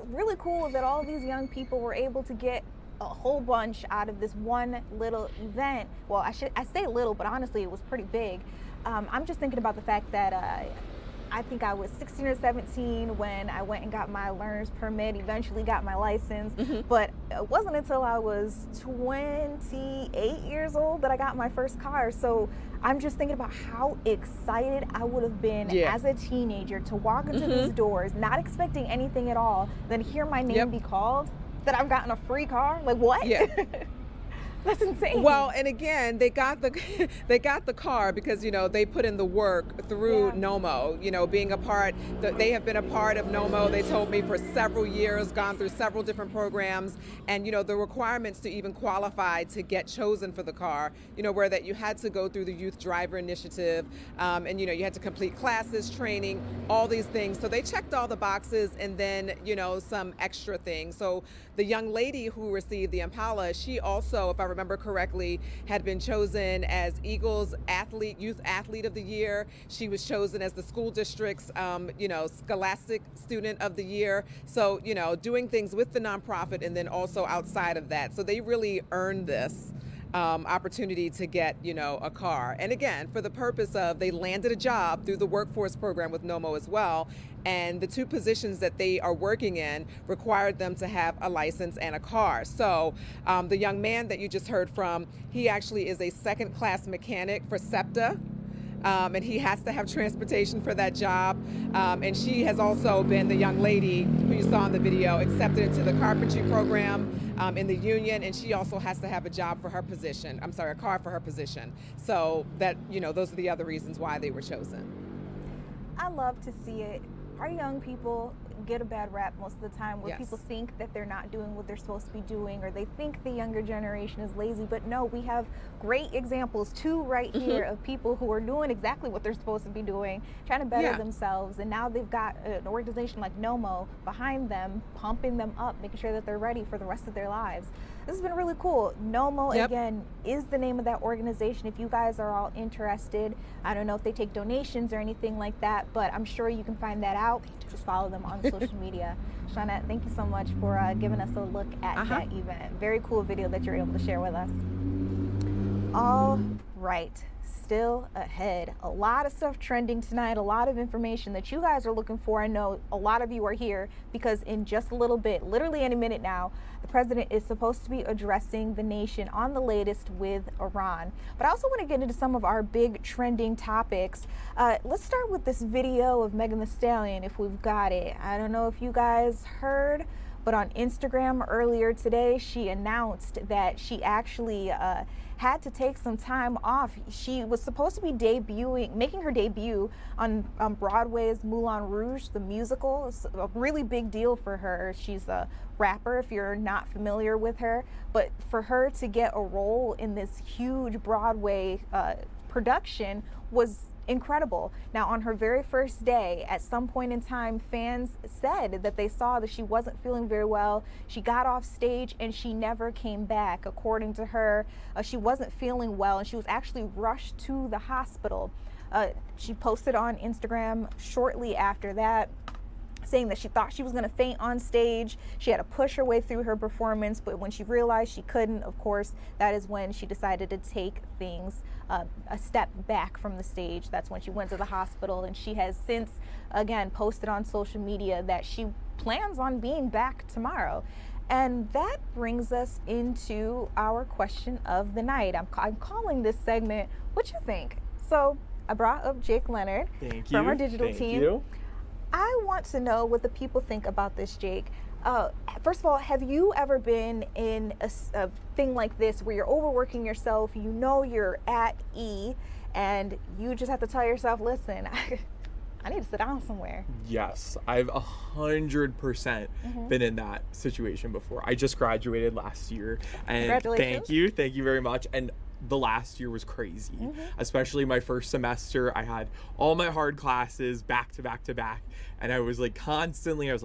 Really cool that all these young people were able to get a whole bunch out of this one little event. Well, I say little, but honestly, it was pretty big. I'm just thinking about the fact that I think I was 16 or 17 when I went and got my learner's permit, eventually got my license, but it wasn't until I was 28 years old that I got my first car. So I'm just thinking about how excited I would have been as a teenager to walk into these doors, not expecting anything at all, then hear my name be called, that I've gotten a free car. Like, what? Yeah. That's insane. Well, and again, they got the car because, they put in the work through NOMO, being a part, they have been a part of NOMO, they told me, for several years, gone through several different programs, and, the requirements to even qualify to get chosen for the car, were that you had to go through the Youth Driver Initiative, and, you had to complete classes, training, all these things. So they checked all the boxes and then, some extra things. So the young lady who received the Impala, she also, if I remember correctly, had been chosen as Eagles Youth Athlete of the Year. She was chosen as the school district's, Scholastic Student of the Year. So, doing things with the nonprofit and then also outside of that. So they really earned this opportunity to get, a car. And again, for the purpose of, they landed a job through the workforce program with NOMO as well. And the 2 positions that they are working in required them to have a license and a car. So the young man that you just heard from, he actually is a second-class mechanic for SEPTA. And he has to have transportation for that job. And she has also been the young lady who you saw in the video, accepted into the carpentry program in the union, and she also has to have a job for her position. A car for her position. So that, those are the other reasons why they were chosen. I love to see it. Our young people get a bad rap most of the time where Yes. people think that they're not doing what they're supposed to be doing, or they think the younger generation is lazy. But no, we have great examples, two right here, of people who are doing exactly what they're supposed to be doing, trying to better Yeah. themselves. And now they've got an organization like NOMO behind them, pumping them up, making sure that they're ready for the rest of their lives. This has been really cool. NOMO, Yep. again, is the name of that organization. If you guys are all interested, I don't know if they take donations or anything like that, but I'm sure you can find that out. Just follow them on social media. Shawnette, thank you so much for giving us a look at that event. Very cool video that you're able to share with us. All right, still ahead. A lot of stuff trending tonight, a lot of information that you guys are looking for. I know a lot of you are here because in just a little bit, literally any minute now, the president is supposed to be addressing the nation on the latest with Iran. But I also want to get into some of our big trending topics. Let's start with this video of Megan Thee Stallion, if we've got it. I don't know if you guys heard, but on Instagram earlier today, she announced that she actually had to take some time off. She was supposed to be making her debut on Broadway's Moulin Rouge, the musical. It's a really big deal for her. She's a rapper, if you're not familiar with her, but for her to get a role in this huge Broadway production was incredible. Now, on her very first day, at some point in time, fans said that they saw that she wasn't feeling very well. She got off stage and she never came back. According to her, she wasn't feeling well and she was actually rushed to the hospital. She posted on Instagram shortly after that, saying that she thought she was going to faint on stage. She had to push her way through her performance, but when she realized she couldn't, of course, that is when she decided to take things a step back from the stage. That's when she went to the hospital, and she has since, again, posted on social media that she plans on being back tomorrow. And that brings us into our question of the night. I'm calling this segment, What You Think? So I brought up Jake Leonard from our digital team. I want to know what the people think about this, Jake. First of all, have you ever been in a thing like this where you're overworking yourself, you know you're at E, and you just have to tell yourself, listen, I need to sit down somewhere? Yes, I've 100% been in that situation before. I just graduated last year, and thank you very much. And the last year was crazy, especially my first semester. I had all my hard classes back to back to back, and I was like constantly, I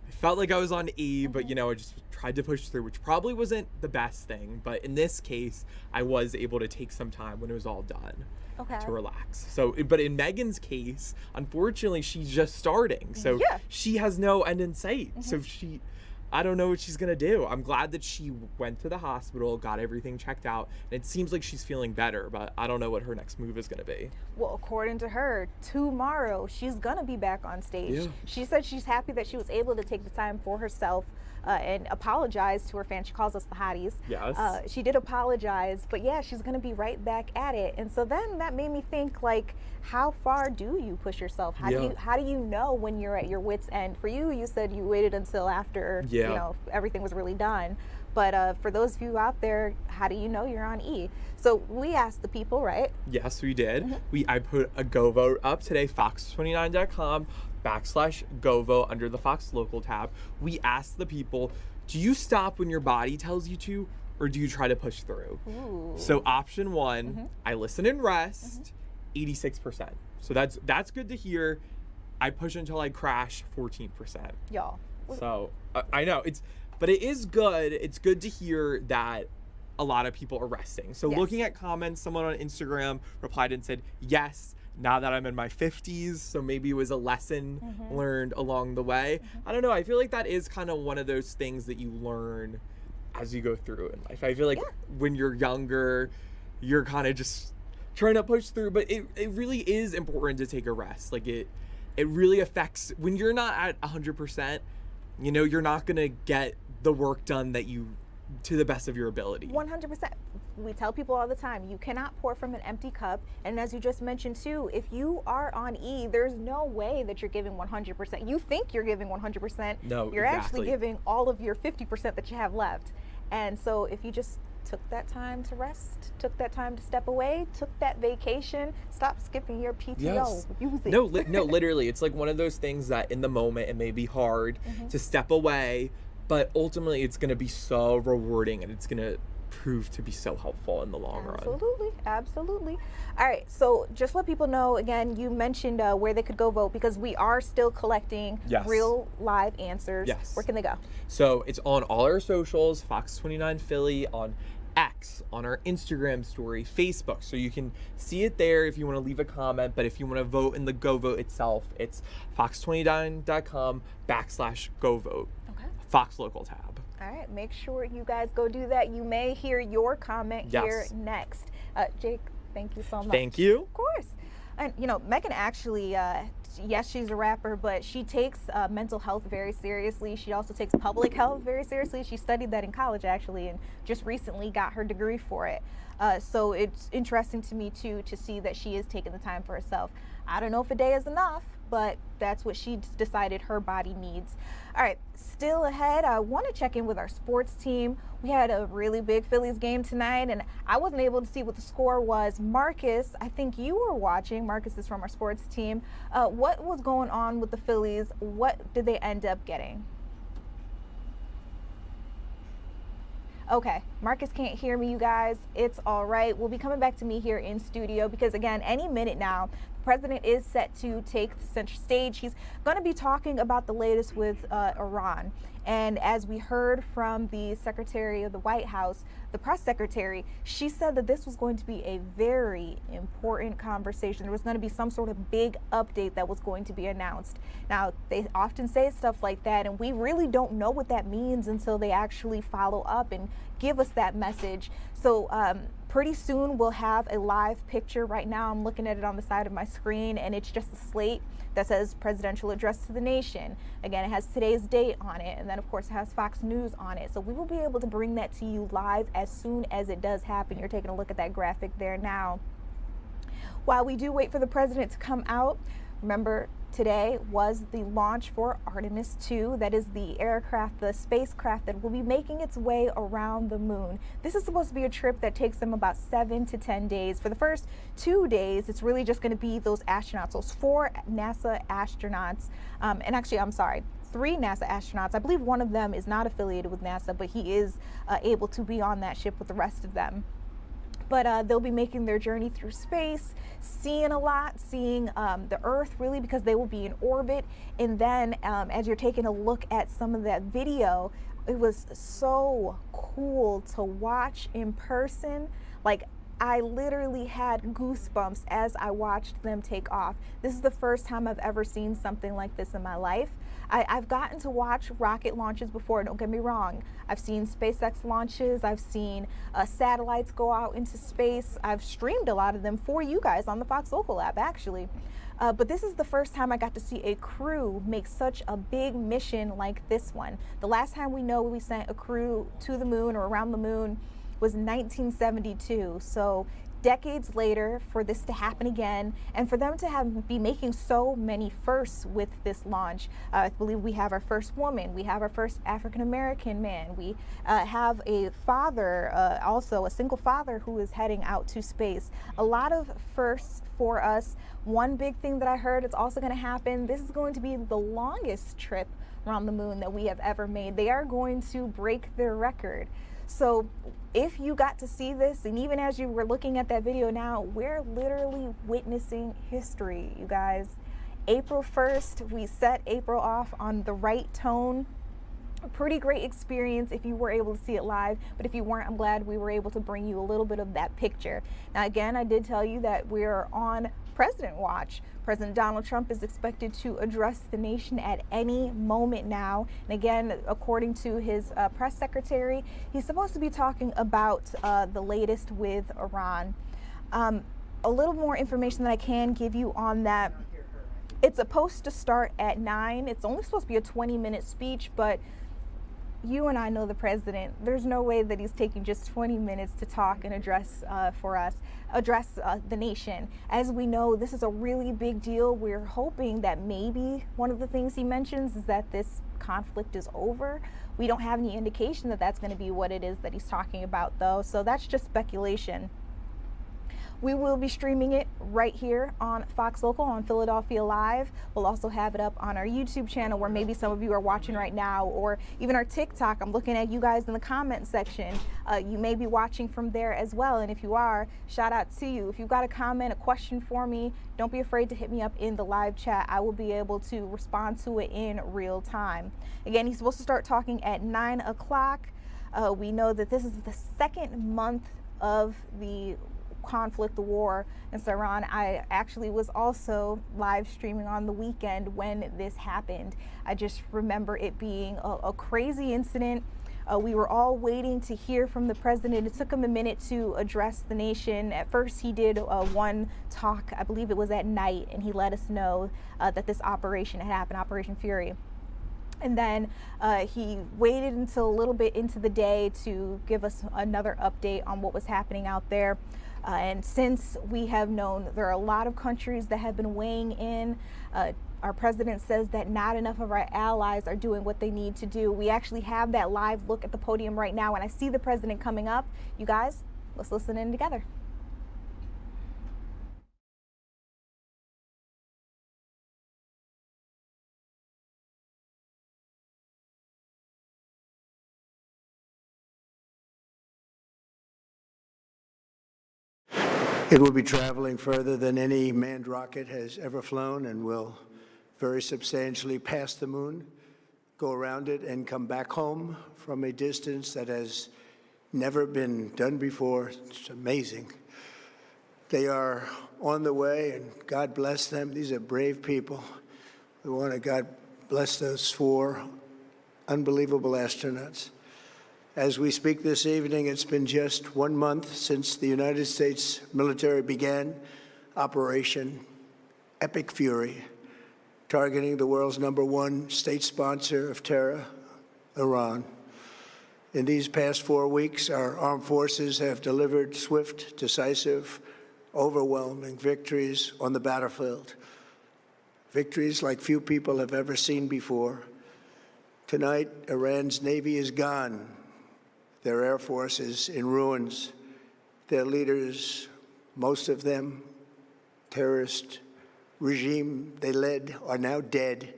felt like I was on E, but you know, I just tried to push through, which probably wasn't the best thing. But in this case, I was able to take some time when it was all done to relax. So, but in Megan's case, unfortunately, she's just starting. So she has no end in sight. So I don't know what she's gonna do. I'm glad that she went to the hospital, got everything checked out, and it seems like she's feeling better, but I don't know what her next move is gonna be. Well, according to her, tomorrow she's gonna be back on stage. Yeah. She said she's happy that she was able to take the time for herself and apologize to her fans. She calls us the hotties. Yes. She did apologize, but yeah, she's gonna be right back at it. And so then that made me think, like, how far do you push yourself? How do you know when you're at your wit's end? For you, you said you waited until after you know everything was really done. But for those of you out there, how do you know you're on E? So we asked the people, right? Yes, we did. I put a go vote up today, fox29.com/go vote under the Fox Local tab. We asked the people, do you stop when your body tells you to, or do you try to push through? Ooh. So option one, I listen and rest, 86%. So that's good to hear. I push until I crash, 14%. Y'all. So I know but it is good. It's good to hear that a lot of people are resting. So looking at comments, someone on Instagram replied and said, yes, now that I'm in my 50s, so maybe it was a lesson learned along the way. I don't know. I feel like that is kind of one of those things that you learn as you go through in life. I feel like when you're younger, you're kind of just trying to push through, but it really is important to take a rest. Like it really affects when you're not at 100%, you know, you're not going to get the work done that you to the best of your ability. 100%. We tell people all the time, you cannot pour from an empty cup. And as you just mentioned too, if you are on E, there's no way that you're giving 100%. You think you're giving 100%. No, you're actually giving all of your 50% that you have left. And so if you just took that time to rest, took that time to step away, took that vacation. Stop skipping your PTO. Yes. Use it. No, literally, it's like one of those things that in the moment it may be hard to step away, but ultimately it's going to be so rewarding and it's going to prove to be so helpful in the long run. Absolutely. All right, so just let people know, again, you mentioned where they could go vote, because we are still collecting real live answers. Yes. Where can they go? So it's on all our socials, Fox 29 Philly, on X, on our Instagram story, Facebook. So you can see it there if you want to leave a comment, but if you want to vote in the Go Vote itself, it's fox29.com/Go Vote. Okay. Fox Local tab. All right, make sure you guys go do that. You may hear your comment here next. Jake, thank you so much. Thank you. Of course. And you know, Megan actually, yes, she's a rapper, but she takes mental health very seriously. She also takes public health very seriously. She studied that in college, actually, and just recently got her degree for it. So it's interesting to me, too, to see that she is taking the time for herself. I don't know if a day is enough, but that's what she decided her body needs. All right, still ahead, I want to check in with our sports team. We had a really big Phillies game tonight, and I wasn't able to see what the score was. Marcus, I think you were watching. Marcus is from our sports team. What was going on with the Phillies? What did they end up getting? Okay, Marcus can't hear me, you guys. It's all right. We'll be coming back to me here in studio because, again, any minute now, the president is set to take the center stage. He's going to be talking about the latest with Iran. And as we heard from the Secretary of the White House, the press secretary, she said that this was going to be a very important conversation. There was going to be some sort of big update that was going to be announced. Now, they often say stuff like that, and we really don't know what that means until they actually follow up and give us that message. So pretty soon we'll have a live picture. Right now I'm looking at it on the side of my screen, and it's just a slate that says Presidential Address to the Nation. Again, it has today's date on it, and then of course it has Fox News on it. So we will be able to bring that to you live as soon as it does happen. You're taking a look at that graphic there now. While we do wait for the president to come out, remember, today was the launch for Artemis 2. That is the aircraft, the spacecraft that will be making its way around the moon. This is supposed to be a trip that takes them about 7 to 10 days. For the first 2 days, it's really just going to be those astronauts, those 4 NASA astronauts. And actually, I'm sorry, 3 NASA astronauts. I believe one of them is not affiliated with NASA, but he is able to be on that ship with the rest of them. But they'll be making their journey through space, seeing a lot, seeing the Earth really, because they will be in orbit. And then as you're taking a look at some of that video, it was so cool to watch in person. Like, I literally had goosebumps as I watched them take off. This is the first time I've ever seen something like this in my life. I've gotten to watch rocket launches before, don't get me wrong. I've seen SpaceX launches, I've seen satellites go out into space. I've streamed a lot of them for you guys on the Fox Local app, actually. But this is the first time I got to see a crew make such a big mission like this one. The last time we know we sent a crew to the moon or around the moon was 1972. So decades later, for this to happen again, and for them to be making so many firsts with this launch. I believe we have our first woman, we have our first African-American man, we have a father, also a single father who is heading out to space. A lot of firsts for us. One big thing that I heard is also going to happen, this is going to be the longest trip around the moon that we have ever made. They are going to break their record. So if you got to see this, and even as you were looking at that video now, we're literally witnessing history, you guys. April 1st, we set April off on the right tone. A pretty great experience if you were able to see it live, but if you weren't, I'm glad we were able to bring you a little bit of that picture. Now again, I did tell you that we're on President Watch. President Donald Trump is expected to address the nation at any moment now. And again, according to his press secretary, he's supposed to be talking about the latest with Iran. A little more information that I can give you on that. It's supposed to start at 9. It's only supposed to be a 20-minute speech, but you and I know the president. There's no way that he's taking just 20 minutes to talk and address the nation. As we know, this is a really big deal. We're hoping that maybe one of the things he mentions is that this conflict is over. We don't have any indication that that's going to be what it is that he's talking about, though, so that's just speculation. We will be streaming it right here on Fox Local on Philadelphia Live. We'll also have it up on our YouTube channel, where maybe some of you are watching right now, or even our TikTok. I'm looking at you guys in the comment section. You may be watching from there as well, and if you are, shout out to you. If you've got a comment, a question for me, don't be afraid to hit me up in the live chat. I will be able to respond to it in real time. Again, he's supposed to start talking at 9 o'clock. We know that this is the second month of the conflict, the war in Iran. I actually was also live streaming on the weekend when this happened. I just remember it being a crazy incident. We were all waiting to hear from the president. It took him a minute to address the nation. At first, he did one talk, I believe it was at night, and he let us know that this operation had happened, Operation Fury. And then he waited until a little bit into the day to give us another update on what was happening out there. And since we have known, there are a lot of countries that have been weighing in. Our president says that not enough of our allies are doing what they need to do. We actually have that live look at the podium right now, and I see the president coming up. You guys, let's listen in together. It will be traveling further than any manned rocket has ever flown, and will very substantially pass the moon, go around it, and come back home from a distance that has never been done before. It's amazing. They are on the way, and God bless them. These are brave people. We want to God bless those 4 unbelievable astronauts. As we speak this evening, it's been just 1 month since the United States military began Operation Epic Fury, targeting the world's #1 state sponsor of terror, Iran. In these past 4 weeks, our armed forces have delivered swift, decisive, overwhelming victories on the battlefield. Victories like few people have ever seen before. Tonight, Iran's Navy is gone. Their Air Force is in ruins. Their leaders, most of them, terrorist regime they led, are now dead.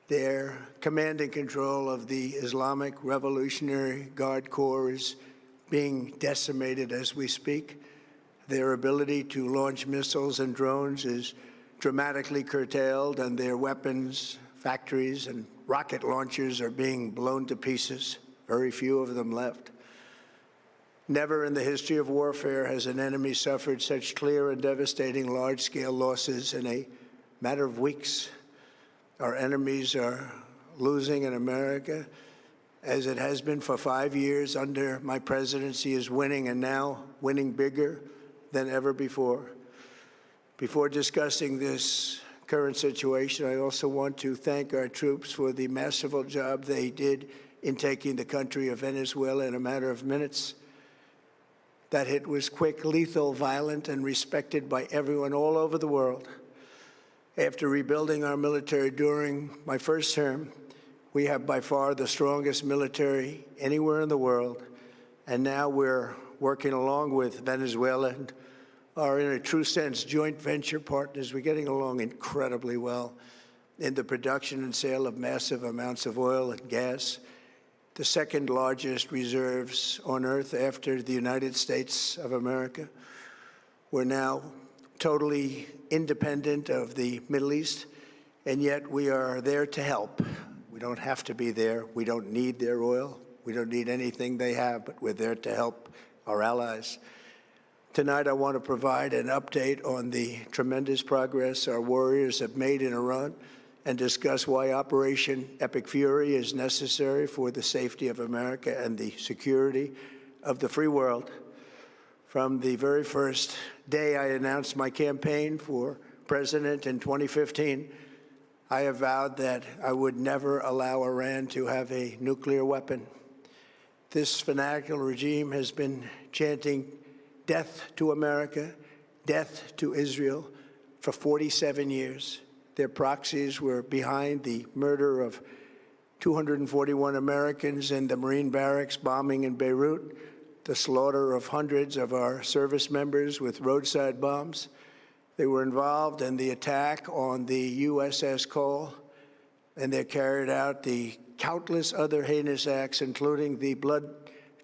Their command and control of the Islamic Revolutionary Guard Corps is being decimated as we speak. Their ability to launch missiles and drones is dramatically curtailed, and their weapons, factories, and rocket launchers are being blown to pieces. Very few of them left. Never in the history of warfare has an enemy suffered such clear and devastating large-scale losses in a matter of weeks. Our enemies are losing, in America, as it has been for 5 years under my presidency, is winning, and now winning bigger than ever before. Before discussing this current situation, I also want to thank our troops for the masterful job they did in taking the country of Venezuela in a matter of minutes. That hit was quick, lethal, violent, and respected by everyone all over the world. After rebuilding our military during my first term, we have by far the strongest military anywhere in the world. And now we're working along with Venezuela and are, in a true sense, joint venture partners. We're getting along incredibly well in the production and sale of massive amounts of oil and gas, the second largest reserves on Earth after the United States of America. We're now totally independent of the Middle East, and yet we are there to help. We don't have to be there. We don't need their oil. We don't need anything they have, but we're there to help our allies. Tonight, I want to provide an update on the tremendous progress our warriors have made in Iran, and discuss why Operation Epic Fury is necessary for the safety of America and the security of the free world. From the very first day I announced my campaign for president in 2015, I have vowed that I would never allow Iran to have a nuclear weapon. This fanatical regime has been chanting death to America, death to Israel for 47 years. Their proxies were behind the murder of 241 Americans in the Marine barracks bombing in Beirut, the slaughter of hundreds of our service members with roadside bombs. They were involved in the attack on the USS Cole, and they carried out the countless other heinous acts, including the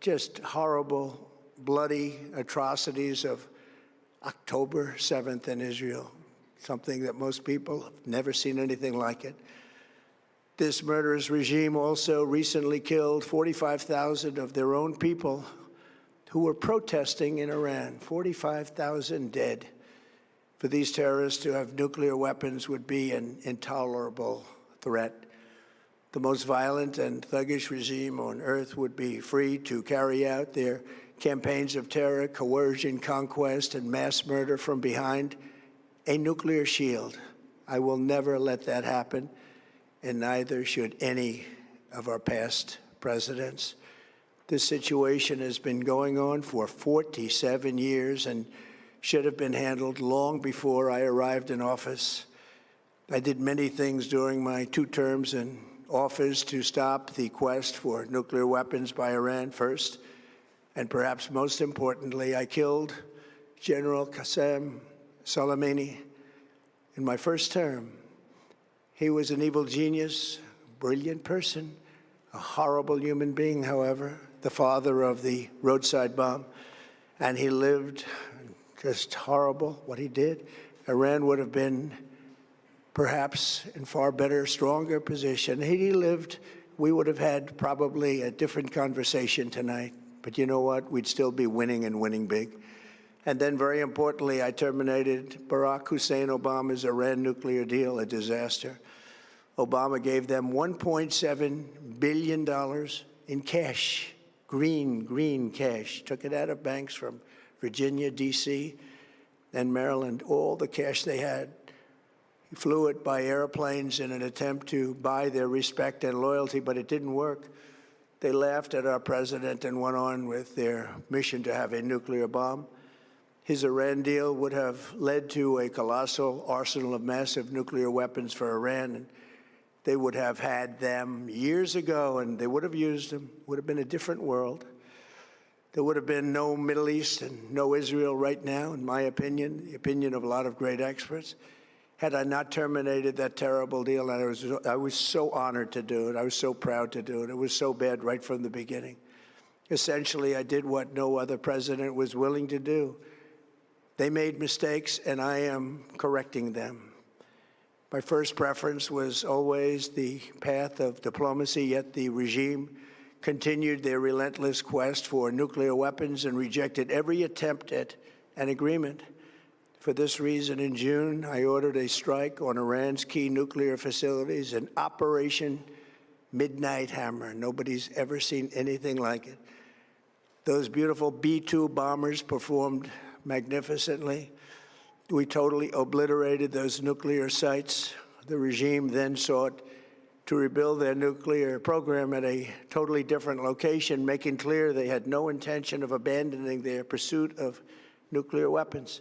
just horrible, bloody atrocities of October 7th in Israel, something that most people have never seen anything like it. This murderous regime also recently killed 45,000 of their own people who were protesting in Iran. 45,000 dead. For these terrorists to have nuclear weapons would be an intolerable threat. The most violent and thuggish regime on earth would be free to carry out their campaigns of terror, coercion, conquest, and mass murder from behind a nuclear shield. I will never let that happen, and neither should any of our past presidents. This situation has been going on for 47 years and should have been handled long before I arrived in office. I did many things during my 2 terms in office to stop the quest for nuclear weapons by Iran first, and perhaps most importantly, I killed General Qasem Soleimani in my first term. He was an evil genius, brilliant person, a horrible human being, however, the father of the roadside bomb, and he lived just horrible what he did. Iran would have been perhaps in far better, stronger position. Had he lived, we would have had probably a different conversation tonight. But you know what? We'd still be winning and winning big. And then, very importantly, I terminated Barack Hussein Obama's Iran nuclear deal, a disaster. Obama gave them $1.7 billion in cash, green cash. Took it out of banks from Virginia, D.C., and Maryland, all the cash they had. He flew it by airplanes in an attempt to buy their respect and loyalty, but it didn't work. They laughed at our president and went on with their mission to have a nuclear bomb. His Iran deal would have led to a colossal arsenal of massive nuclear weapons for Iran, and they would have had them years ago, and they would have used them. It would have been a different world. There would have been no Middle East and no Israel right now, in my opinion, the opinion of a lot of great experts, had I not terminated that terrible deal. And I was so honored to do it. I was so proud to do it. It was so bad right from the beginning. Essentially, I did what no other president was willing to do. They made mistakes, and I am correcting them. My first preference was always the path of diplomacy, yet the regime continued their relentless quest for nuclear weapons and rejected every attempt at an agreement. For this reason, in June, I ordered a strike on Iran's key nuclear facilities, an Operation Midnight Hammer. Nobody's ever seen anything like it. Those beautiful B-2 bombers performed magnificently. We totally obliterated those nuclear sites. The regime then sought to rebuild their nuclear program at a totally different location, making clear they had no intention of abandoning their pursuit of nuclear weapons.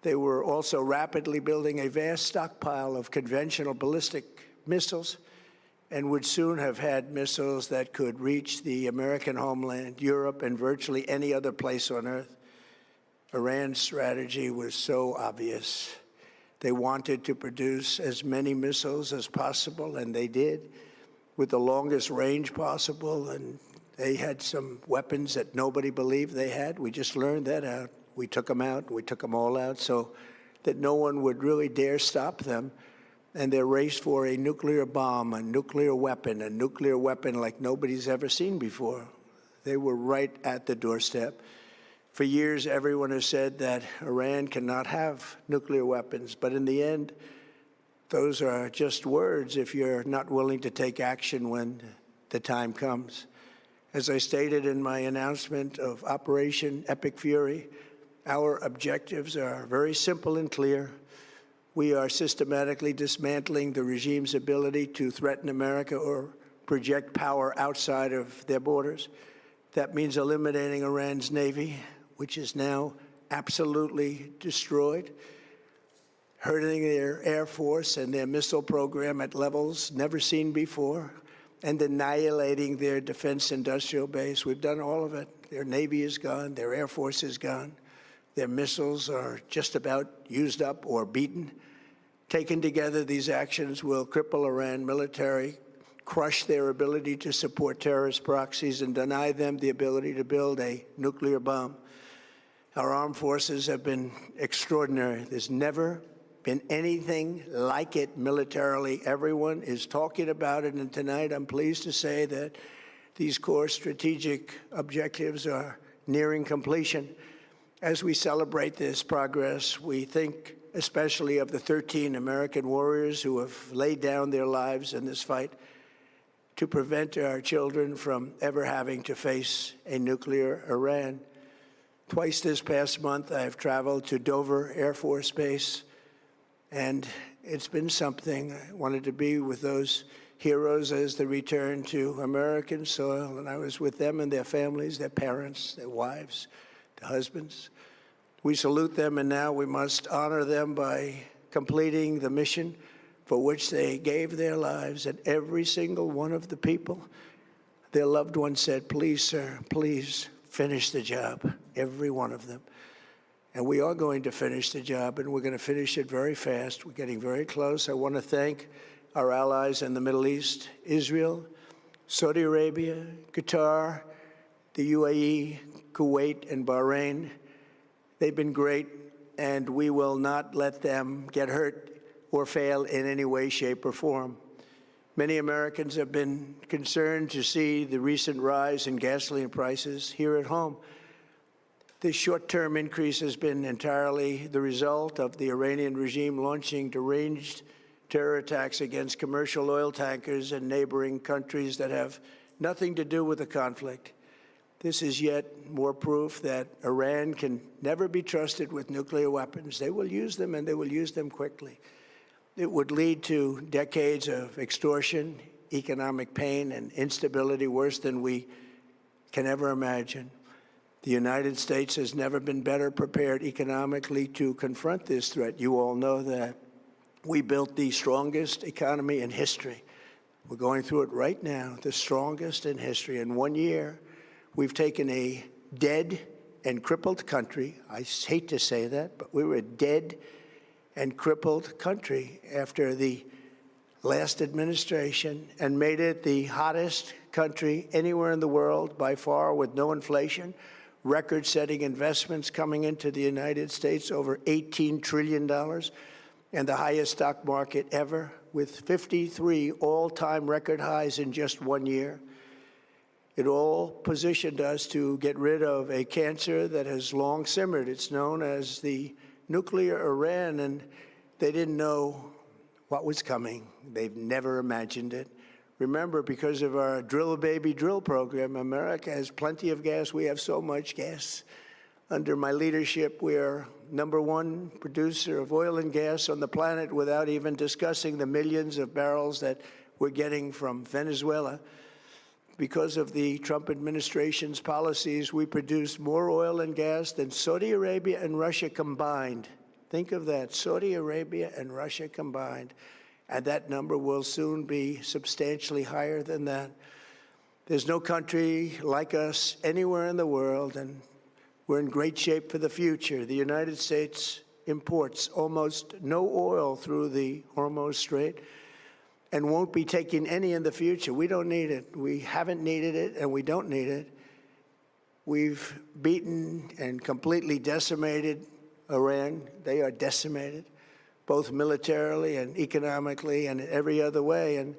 They were also rapidly building a vast stockpile of conventional ballistic missiles and would soon have had missiles that could reach the American homeland, Europe, and virtually any other place on Earth. Iran's strategy was so obvious. They wanted to produce as many missiles as possible, and they did, with the longest range possible. And they had some weapons that nobody believed they had. We just learned that out. We took them out. We took them all out so that no one would really dare stop them. And their race for a nuclear bomb, a nuclear weapon like nobody's ever seen before. They were right at the doorstep. For years, everyone has said that Iran cannot have nuclear weapons, but in the end, those are just words if you're not willing to take action when the time comes. As I stated in my announcement of Operation Epic Fury, our objectives are very simple and clear. We are systematically dismantling the regime's ability to threaten America or project power outside of their borders. That means eliminating Iran's Navy, which is now absolutely destroyed, hurting their Air Force and their missile program at levels never seen before, and annihilating their defense industrial base. We've done all of it. Their Navy is gone. Their Air Force is gone. Their missiles are just about used up or beaten. Taken together, these actions will cripple Iran military, crush their ability to support terrorist proxies, and deny them the ability to build a nuclear bomb. Our armed forces have been extraordinary. There's never been anything like it militarily. Everyone is talking about it, and tonight I'm pleased to say that these core strategic objectives are nearing completion. As we celebrate this progress, we think especially of the 13 American warriors who have laid down their lives in this fight to prevent our children from ever having to face a nuclear Iran. Twice this past month, I have traveled to Dover Air Force Base, and it's been something. I wanted to be with those heroes as they return to American soil, and I was with them and their families, their parents, their wives, their husbands. We salute them, and now we must honor them by completing the mission for which they gave their lives. And every single one of the people, their loved ones said, please, sir, please finish the job, every one of them. And we are going to finish the job, and we're going to finish it very fast. We're getting very close. I want to thank our allies in the Middle East, Israel, Saudi Arabia, Qatar, the UAE, Kuwait, and Bahrain. They've been great, and we will not let them get hurt or fail in any way, shape, or form. Many Americans have been concerned to see the recent rise in gasoline prices here at home. This short-term increase has been entirely the result of the Iranian regime launching deranged terror attacks against commercial oil tankers in neighboring countries that have nothing to do with the conflict. This is yet more proof that Iran can never be trusted with nuclear weapons. They will use them, and they will use them quickly. It would lead to decades of extortion, economic pain, and instability worse than we can ever imagine. The United States has never been better prepared economically to confront this threat. You all know that. We built the strongest economy in history. We're going through it right now, the strongest in history. In 1 year, we've taken a dead and crippled country. I hate to say that, but we were a dead and crippled country after the last administration and made it the hottest country anywhere in the world by far, with no inflation, record-setting investments coming into the United States, over $18 trillion, and the highest stock market ever, with 53 all-time record highs in just 1 year. It all positioned us to get rid of a cancer that has long simmered. It's known as the nuclear Iran, and they didn't know what was coming. They've never imagined it. Remember, because of our Drill Baby Drill program, America has plenty of gas. We have so much gas. Under my leadership, we are #1 producer of oil and gas on the planet, without even discussing the millions of barrels that we're getting from Venezuela. Because of the Trump administration's policies, we produce more oil and gas than Saudi Arabia and Russia combined. Think of that, Saudi Arabia and Russia combined. And that number will soon be substantially higher than that. There's no country like us anywhere in the world, and we're in great shape for the future. The United States imports almost no oil through the Hormuz Strait and won't be taking any in the future. We don't need it. We haven't needed it, and we don't need it. We've beaten and completely decimated Iran. They are decimated, both militarily and economically and every other way. And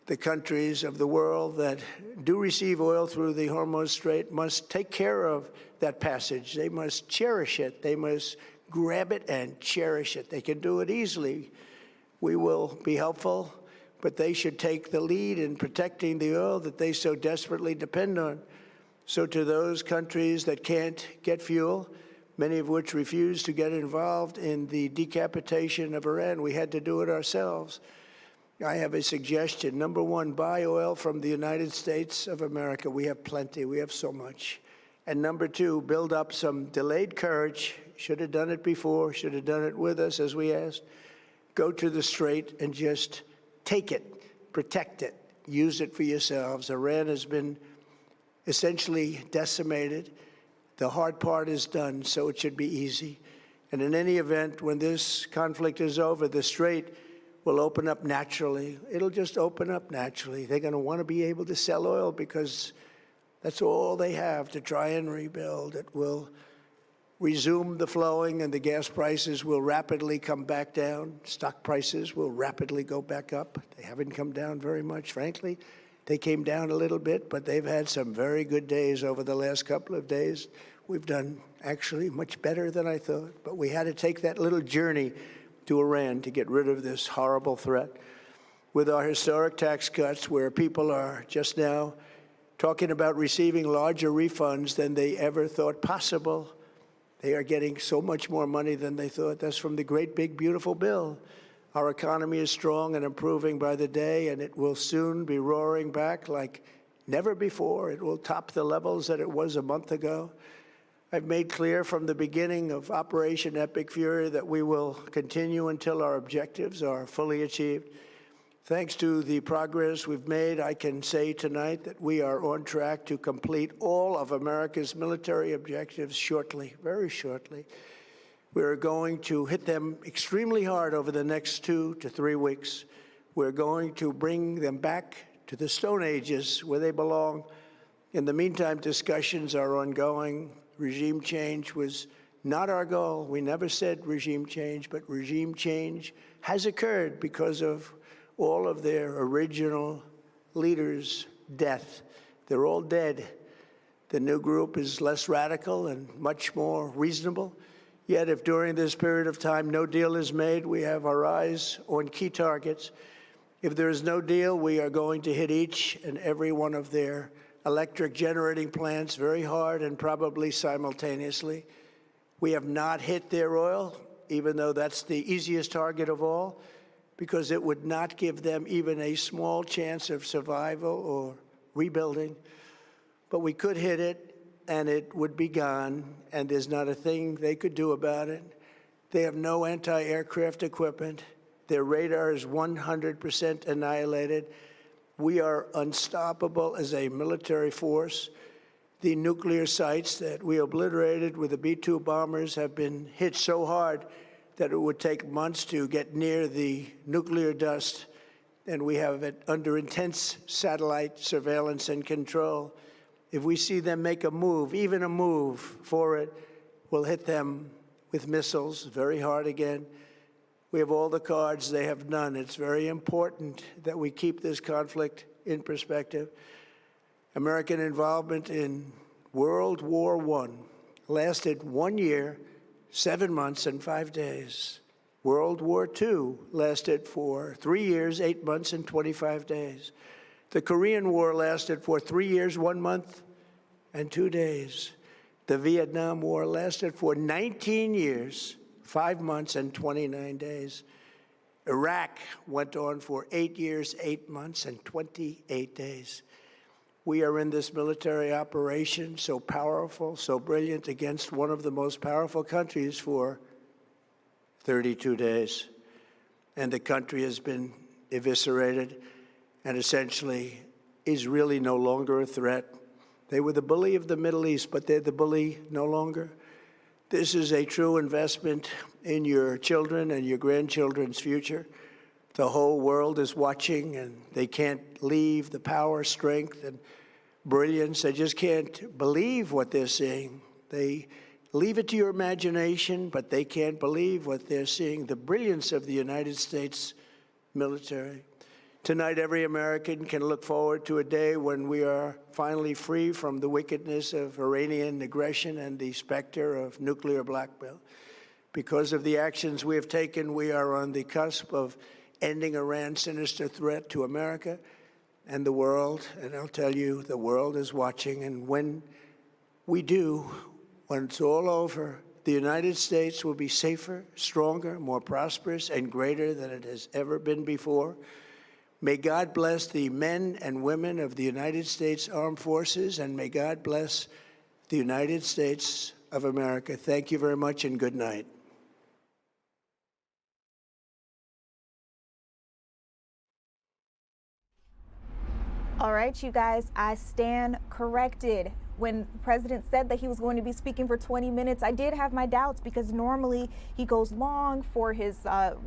the countries of the world that do receive oil through the Hormuz Strait must take care of that passage. They must cherish it. They must grab it and cherish it. They can do it easily. We will be helpful, but they should take the lead in protecting the oil that they so desperately depend on. So to those countries that can't get fuel, many of which refuse to get involved in the decapitation of Iran, we had to do it ourselves. I have a suggestion. #1, buy oil from the United States of America. We have plenty. We have so much. And #2, build up some delayed courage. Should have done it before. Should have done it with us, as we asked. Go to the Strait and just take it, protect it, use it for yourselves. Iran has been essentially decimated. The hard part is done, so it should be easy. And in any event, when this conflict is over, the Strait will open up naturally. It'll just open up naturally. They're going to want to be able to sell oil because that's all they have to try and rebuild. It will resume the flowing, and the gas prices will rapidly come back down. Stock prices will rapidly go back up. They haven't come down very much, frankly. They came down a little bit, but they've had some very good days over the last couple of days. We've done actually much better than I thought, but we had to take that little journey to Iran to get rid of this horrible threat. With our historic tax cuts, where people are just now talking about receiving larger refunds than they ever thought possible, they are getting so much more money than they thought. That's from the great, big, beautiful bill. Our economy is strong and improving by the day, and it will soon be roaring back like never before. It will top the levels that it was a month ago. I've made clear from the beginning of Operation Epic Fury that we will continue until our objectives are fully achieved. Thanks to the progress we've made, I can say tonight that we are on track to complete all of America's military objectives shortly, very shortly. We're going to hit them extremely hard over the next 2 to 3 weeks. We're going to bring them back to the Stone Ages where they belong. In the meantime, discussions are ongoing. Regime change was not our goal. We never said regime change, but regime change has occurred because of all of their original leaders' death. They're all dead. The new group is less radical and much more reasonable. Yet if during this period of time no deal is made, we have our eyes on key targets. If there is no deal, we are going to hit each and every one of their electric generating plants very hard and probably simultaneously. We have not hit their oil, even though that's the easiest target of all, because it would not give them even a small chance of survival or rebuilding. But we could hit it, and it would be gone, and there's not a thing they could do about it. They have no anti-aircraft equipment. Their radar is 100% annihilated. We are unstoppable as a military force. The nuclear sites that we obliterated with the B-2 bombers have been hit so hard that it would take months to get near the nuclear dust, and we have it under intense satellite surveillance and control. If we see them make a move, even a move for it, we'll hit them with missiles very hard again. We have all the cards, they have none. It's very important that we keep this conflict in perspective. American involvement in World War I lasted 1 year, 7 months, and 5 days. World War II lasted for 3 years, 8 months, and 25 days. The Korean War lasted for 3 years, 1 month, and 2 days. The Vietnam War lasted for 19 years, 5 months, and 29 days. Iraq went on for 8 years, 8 months, and 28 days. We are in this military operation so powerful, so brilliant, against one of the most powerful countries for 32 days. And the country has been eviscerated and essentially is really no longer a threat. They were the bully of the Middle East, but they're the bully no longer. This is a true investment in your children and your grandchildren's future. The whole world is watching, and they can't leave the power, strength, and brilliance. They just can't believe what they're seeing. They leave it to your imagination, but they can't believe what they're seeing, the brilliance of the United States military. Tonight, every American can look forward to a day when we are finally free from the wickedness of Iranian aggression and the specter of nuclear blackmail. Because of the actions we have taken, we are on the cusp of ending Iran's sinister threat to America and the world. And I'll tell you, the world is watching. And when we do, when it's all over, the United States will be safer, stronger, more prosperous, and greater than it has ever been before. May God bless the men and women of the United States Armed Forces, and may God bless the United States of America. Thank you very much, and good night. All right, you guys, I stand corrected. When the president said that he was going to be speaking for 20 minutes, I did have my doubts because normally he goes long for his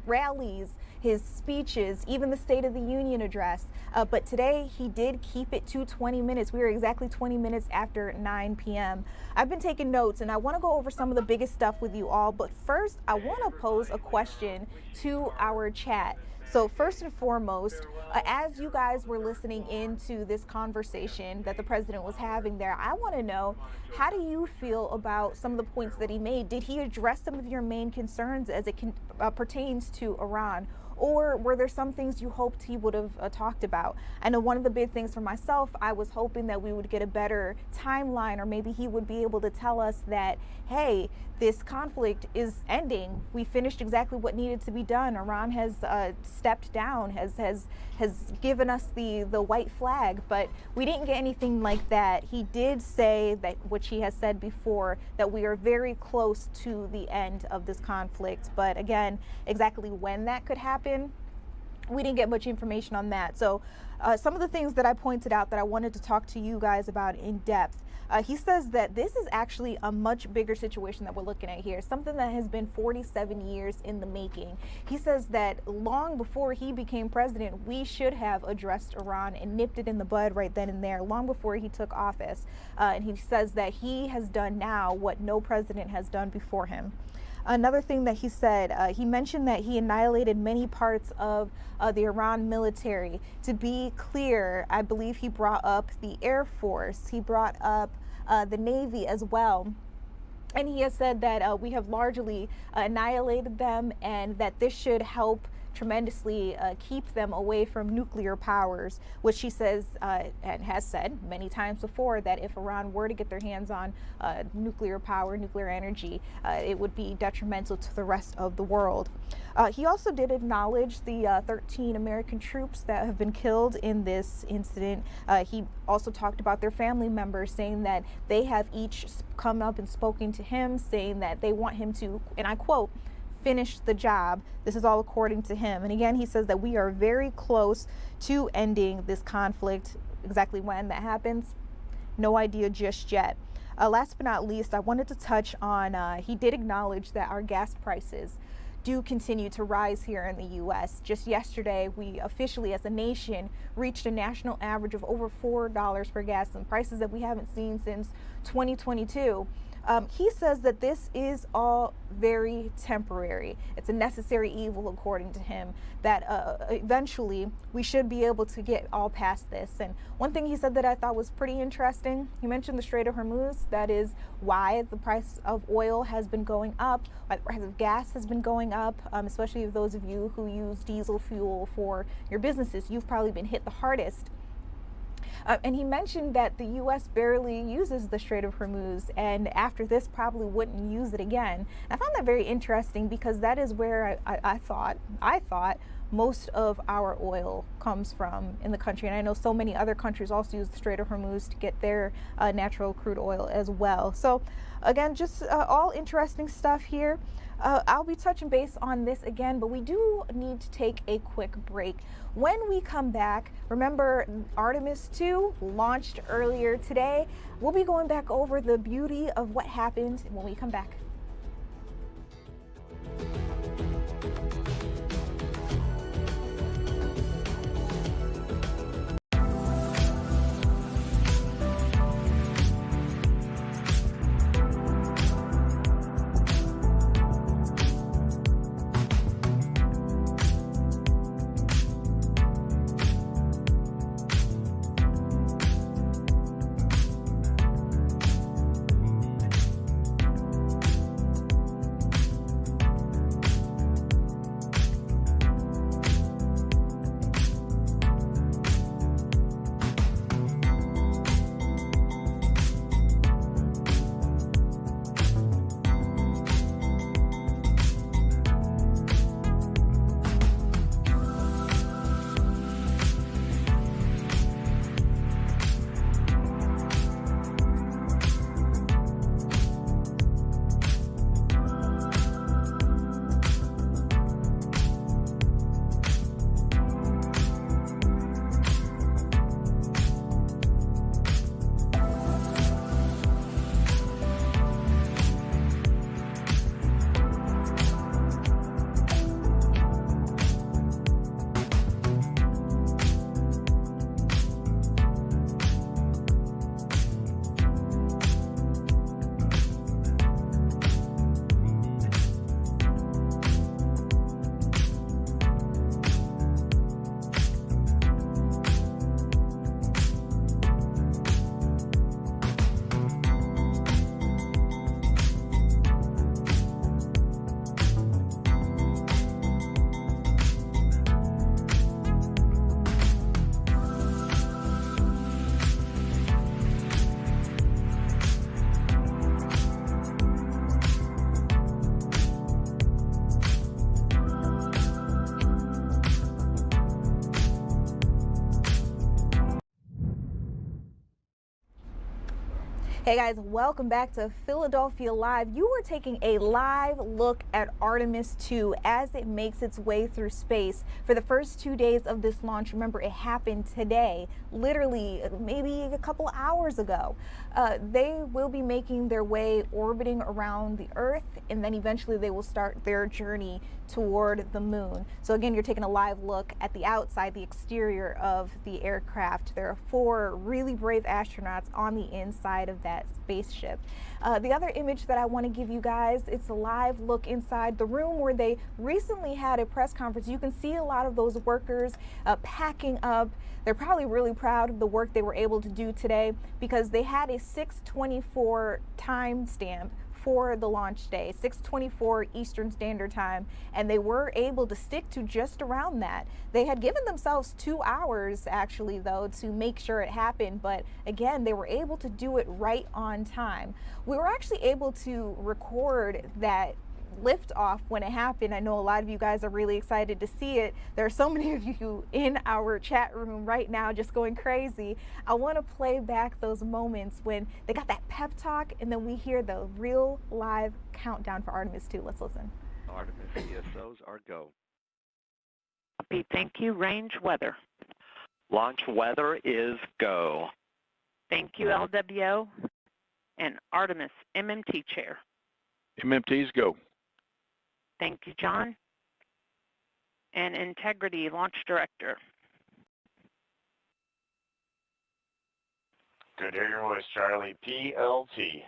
rallies, his speeches, even the State of the Union address. But today he did keep it to 20 minutes. We were exactly 20 minutes after 9 p.m. I've been taking notes and I want to go over some of the biggest stuff with you all. But first, I want to pose a question to our chat. So first and foremost, as you guys were listening into this conversation that the president was having there, I want to know, how do you feel about some of the points that he made? Did he address some of your main concerns as it pertains to Iran? Or were there some things you hoped he would have talked about? I know one of the big things for myself, I was hoping that we would get a better timeline, or maybe he would be able to tell us that, hey, this conflict is ending. We finished exactly what needed to be done. Iran has stepped down, has given us the white flag, but we didn't get anything like that. He did say that, which he has said before, that we are very close to the end of this conflict. But again, exactly when that could happen, we didn't get much information on that. So some of the things that I pointed out that I wanted to talk to you guys about in depth. He says that this is actually a much bigger situation that we're looking at here, something that has been 47 years in the making. He says that long before he became president, we should have addressed Iran and nipped it in the bud right then and there, long before he took office. And he says that he has done now what no president has done before him. Another thing that he said, he mentioned that he annihilated many parts of the Iran military. To be clear, I believe he brought up the Air Force. He brought up the Navy as well. And he has said that we have largely annihilated them, and that this should help tremendously keep them away from nuclear powers, which he says and has said many times before, that if Iran were to get their hands on nuclear power, nuclear energy, it would be detrimental to the rest of the world. He also did acknowledge the 13 American troops that have been killed in this incident. He also talked about their family members, saying that they have each come up and spoken to him, saying that they want him to, and I quote, finish the job. This is all according to him. And again, he says that we are very close to ending this conflict. Exactly when that happens, no idea just yet. Last but not least, I wanted to touch on, he did acknowledge that our gas prices do continue to rise here in the U.S. Just yesterday, we officially as a nation reached a national average of over $4 per gallon, prices that we haven't seen since 2022. He says that this is all very temporary. It's a necessary evil, according to him, that eventually we should be able to get all past this. And one thing he said that I thought was pretty interesting, he mentioned the Strait of Hormuz. That is why the price of oil has been going up, why the price of gas has been going up, especially if those of you who use diesel fuel for your businesses, you've probably been hit the hardest. And he mentioned that the U.S. barely uses the Strait of Hormuz, and after this probably wouldn't use it again. I found that very interesting because that is where I thought most of our oil comes from in the country. And I know so many other countries also use the Strait of Hormuz to get their natural crude oil as well. So again, just all interesting stuff here. I'll be touching base on this again, but we do need to take a quick break. When we come back, remember Artemis 2 launched earlier today. We'll be going back over the beauty of what happened when we come back. Hey guys, welcome back to Philadelphia Live. You are taking a live look at Artemis 2 as it makes its way through space. For the first 2 days of this launch, remember it happened today, literally maybe a couple hours ago. They will be making their way orbiting around the Earth, and then eventually they will start their journey toward the moon. So again, you're taking a live look at the outside, the exterior of the aircraft. There are 4 really brave astronauts on the inside of that spaceship. The other image that I want to give you guys, it's a live look inside the room where they recently had a press conference. You can see a lot of those workers packing up. They're probably really proud of the work they were able to do today because they had a 6:24 time stamp for the launch day, 6:24 Eastern Standard Time, and they were able to stick to just around that. They had given themselves 2 hours actually though to make sure it happened, but again, they were able to do it right on time. We were actually able to record that lift off when it happened. I know a lot of you guys are really excited to see it. There are so many of you in our chat room right now just going crazy. I want to play back those moments when they got that pep talk and then we hear the real live countdown for Artemis 2. Let's listen. Artemis ESOs are go. Copy, thank you. Range weather. Launch weather is go. Thank you, LWO. And Artemis MMT chair. MMTs go. Thank you, John. And Integrity Launch Director. Good to hear your voice, Charlie. PLT.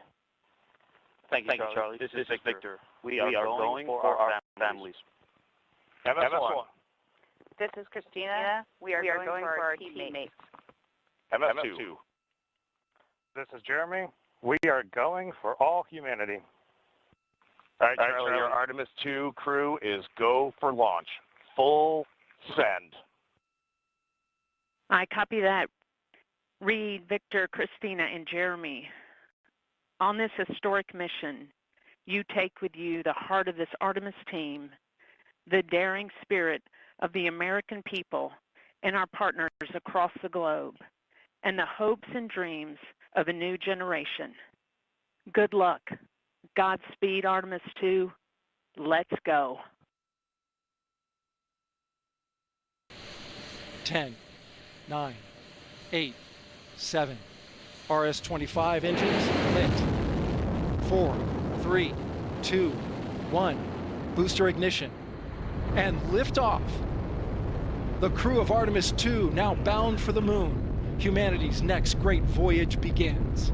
Thank you, Charlie. This is Victor. We are going for our families. MS1. This is Christina. We are going for our teammates. MS2. This is Jeremy. We are going for all humanity. All right, Charlie, your Artemis 2 crew is go for launch. Full send. I copy that. Reed, Victor, Christina, and Jeremy. On this historic mission, you take with you the heart of this Artemis team, the daring spirit of the American people and our partners across the globe, and the hopes and dreams of a new generation. Good luck. Godspeed, Artemis 2. Let's go. 10, 9, 8, 7. RS-25 engines lit. 4, 3, 2, 1. Booster ignition. And liftoff. The crew of Artemis 2 now bound for the moon. Humanity's next great voyage begins.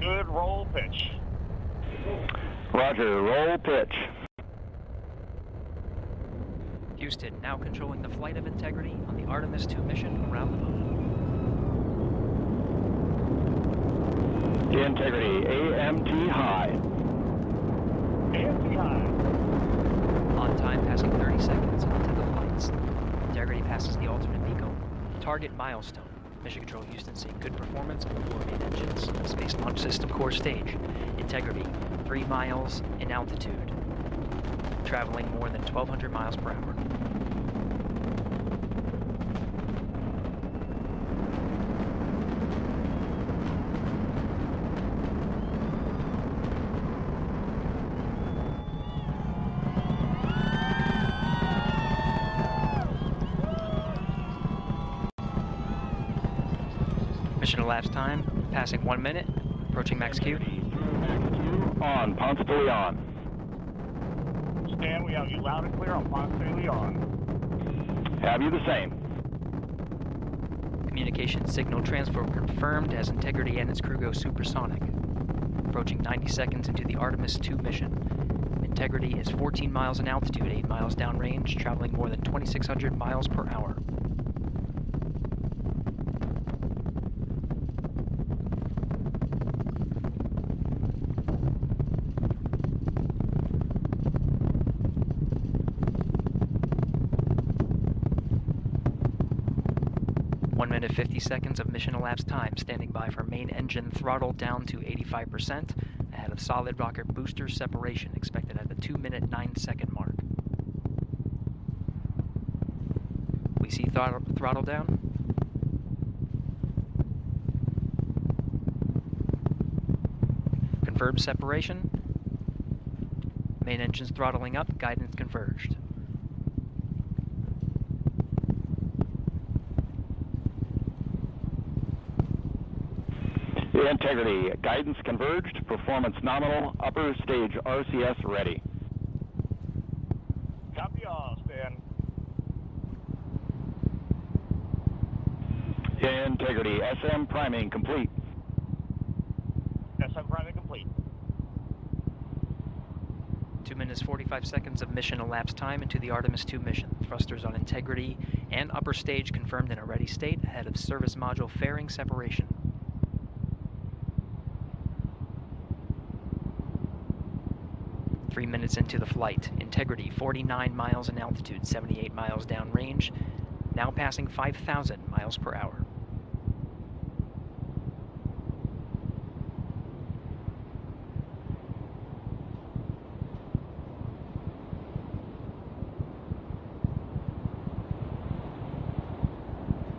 Good roll pitch. Roger, roll pitch. Houston, now controlling the flight of Integrity on the Artemis 2 mission around the moon. Integrity, AMT high. AMT high. On time, passing 30 seconds into the flights. Integrity passes the alternate beacon. Target milestone. Mission Control Houston seeing good performance on the 4 main engines. Space Launch System core stage. Integrity, 3 miles in altitude. Traveling more than 1,200 miles per hour. Mission elapsed time, passing 1 minute, approaching max Q. On, Ponce de Leon. Stan, we have you loud and clear on Ponce de Leon. Have you the same. Communication signal transfer confirmed as Integrity and its crew go supersonic. Approaching 90 seconds into the Artemis 2 mission. Integrity is 14 miles in altitude, 8 miles downrange, traveling more than 2,600 miles per hour. Minute 50 seconds of mission elapsed time, standing by for main engine throttle down to 85%, ahead of solid rocket booster separation expected at the 2-minute 9-second mark. We see throttle down. confirmed separation. Main engines throttling up, guidance converged. Integrity, guidance converged, performance nominal, upper stage RCS ready. Copy all, Stan. Integrity, SM priming complete. SM priming complete. 2 minutes 45 seconds of mission elapsed time into the Artemis II mission. Thrusters on Integrity and upper stage confirmed in a ready state ahead of service module fairing separation. Three minutes into the flight, Integrity 49 miles in altitude, 78 miles downrange, now passing 5,000 miles per hour.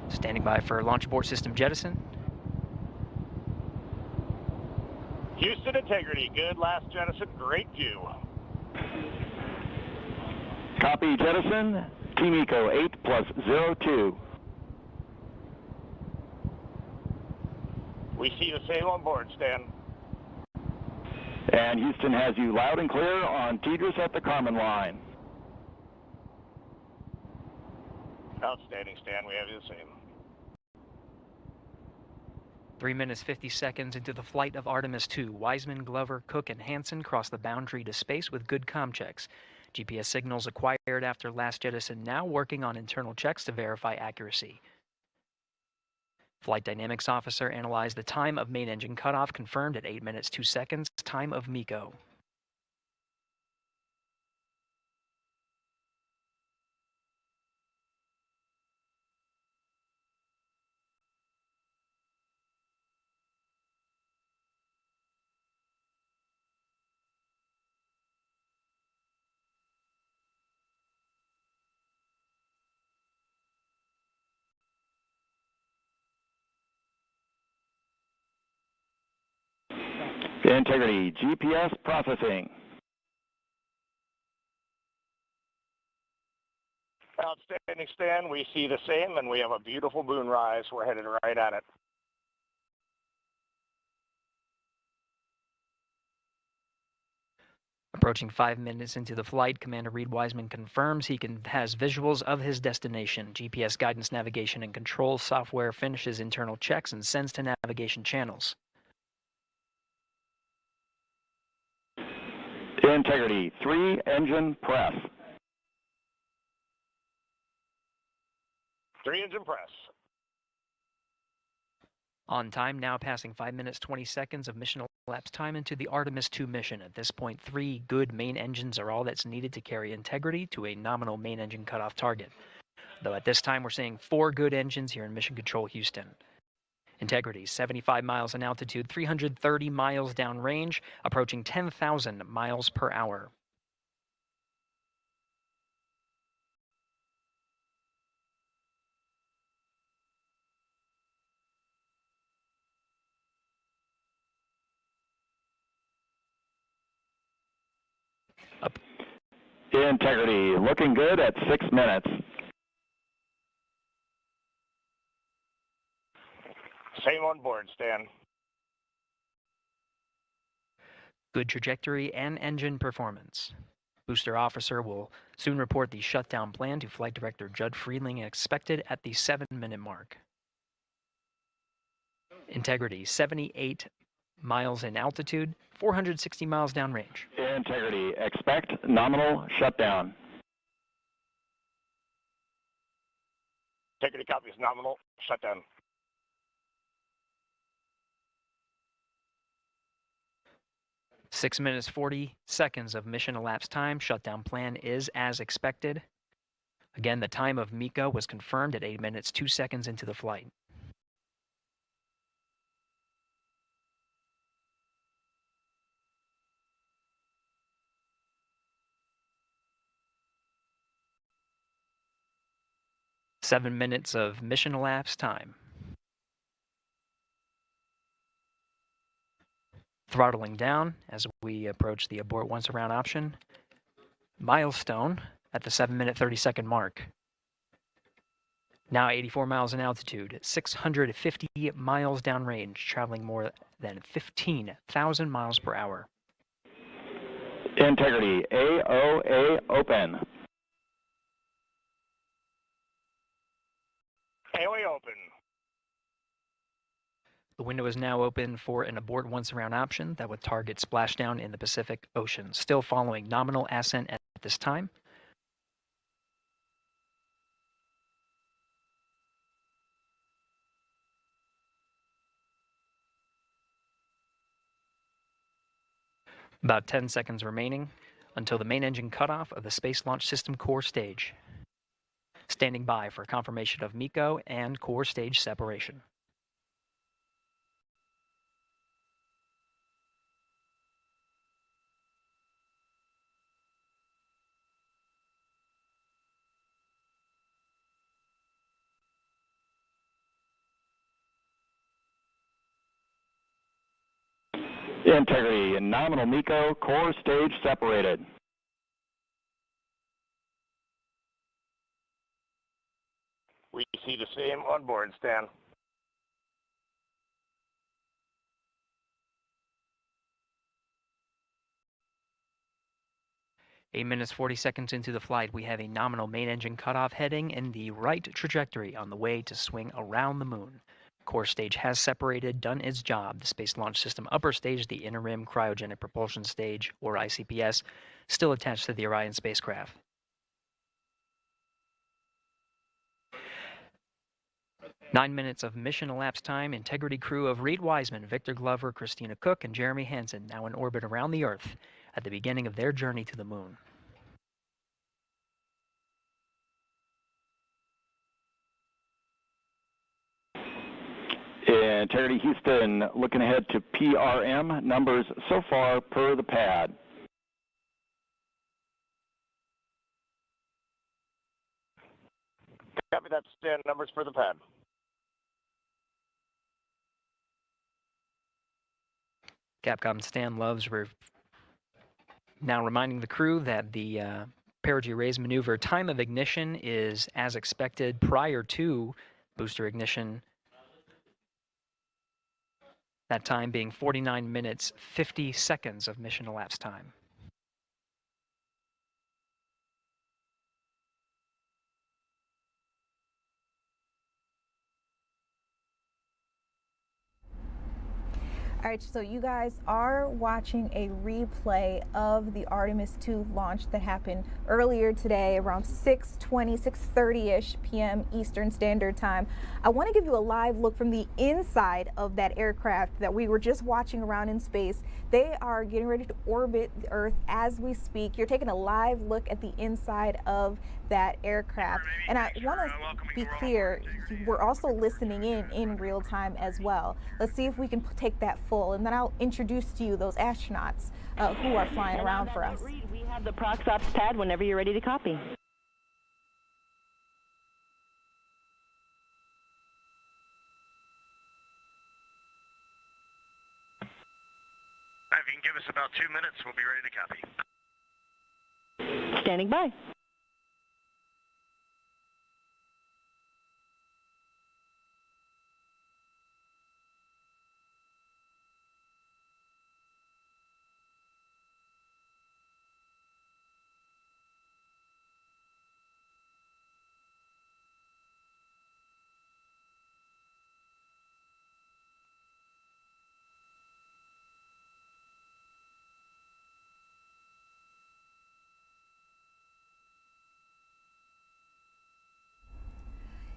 Standing by for launch abort system jettison. Houston Integrity, good last jettison, great view. Copy jettison, Team Eco 8 plus 02. We see the same on board, Stan. And Houston has you loud and clear on TDRS at the Kármán line. Outstanding, Stan, we have you the same. 3 minutes 50 seconds into the flight of Artemis II, Wiseman, Glover, Cook, and Hansen cross the boundary to space with good comm checks. GPS signals acquired after last jettison now working on internal checks to verify accuracy. Flight Dynamics Officer analyzed the time of main engine cutoff, confirmed at 8 minutes 2 seconds, time of MECO. Integrity, GPS processing. Outstanding, Stan, we see the same, and we have a beautiful moonrise. We're headed right at it. Approaching 5 minutes into the flight, Commander Reed Wiseman confirms he has visuals of his destination. GPS guidance, navigation, and control software finishes internal checks and sends to navigation channels. Integrity, 3 engine press. 3 engine press. On time, now passing 5 minutes 20 seconds of mission elapsed time into the Artemis II mission. At this point, 3 good main engines are all that's needed to carry Integrity to a nominal main engine cutoff target. Though at this time, we're seeing 4 good engines here in Mission Control Houston. Integrity, 75 miles in altitude, 330 miles downrange, approaching 10,000 miles per hour. Integrity, looking good at 6 minutes. Same on board, Stan. Good trajectory and engine performance. Booster officer will soon report the shutdown plan to Flight Director Judd Friedling, expected at the 7-minute mark. Integrity, 78 miles in altitude, 460 miles downrange. Integrity, expect nominal shutdown. Integrity copies nominal shutdown. 6 minutes 40 seconds of mission elapsed time. Shutdown plan is as expected. Again, the time of MECO was confirmed at 8 minutes 2 seconds into the flight. Seven minutes of mission elapsed time. Throttling down as we approach the abort once around option. Milestone at the 7-minute 30-second mark. Now 84 miles in altitude, 650 miles downrange, traveling more than 15,000 miles per hour. Integrity, AOA open. AOA open. The window is now open for an abort once around option that would target splashdown in the Pacific Ocean. Still following nominal ascent at this time. About 10 seconds remaining until the main engine cutoff of the Space Launch System core stage. Standing by for confirmation of MECO and core stage separation. Integrity, nominal MECO, core stage separated. We see the same on board, Stan. Eight minutes 40 seconds into the flight, we have a nominal main engine cutoff heading in the right trajectory on the way to swing around the moon. Core stage has separated, done its job. The Space Launch System upper stage, the interim cryogenic propulsion stage, or ICPS, still attached to the Orion spacecraft. Nine minutes of mission elapsed time. Integrity crew of Reed Wiseman, Victor Glover, Christina Cook, and Jeremy Hansen now in orbit around the Earth at the beginning of their journey to the moon. Integrity Houston, looking ahead to PRM numbers so far per the pad. Copy that, Stan. Numbers for the pad. Capcom Stan Loves now reminding the crew that the perigee raise maneuver time of ignition is as expected prior to booster ignition. That time being 49 minutes, 50 seconds of mission elapsed time. All right, so you guys are watching a replay of the Artemis II launch that happened earlier today around 6:30-ish p.m. Eastern Standard Time. I want to give you a live look from the inside of that aircraft that we were just watching around in space. They are getting ready to orbit the Earth as we speak. You're taking a live look at the inside of that aircraft. And I want to be clear, we're also listening in real time as well. Let's see if we can take that full, and then I'll introduce to you those astronauts who are flying around for us. We have the prox ops pad whenever you're ready to copy. If you can give us about 2 minutes, we'll be ready to copy. Standing by.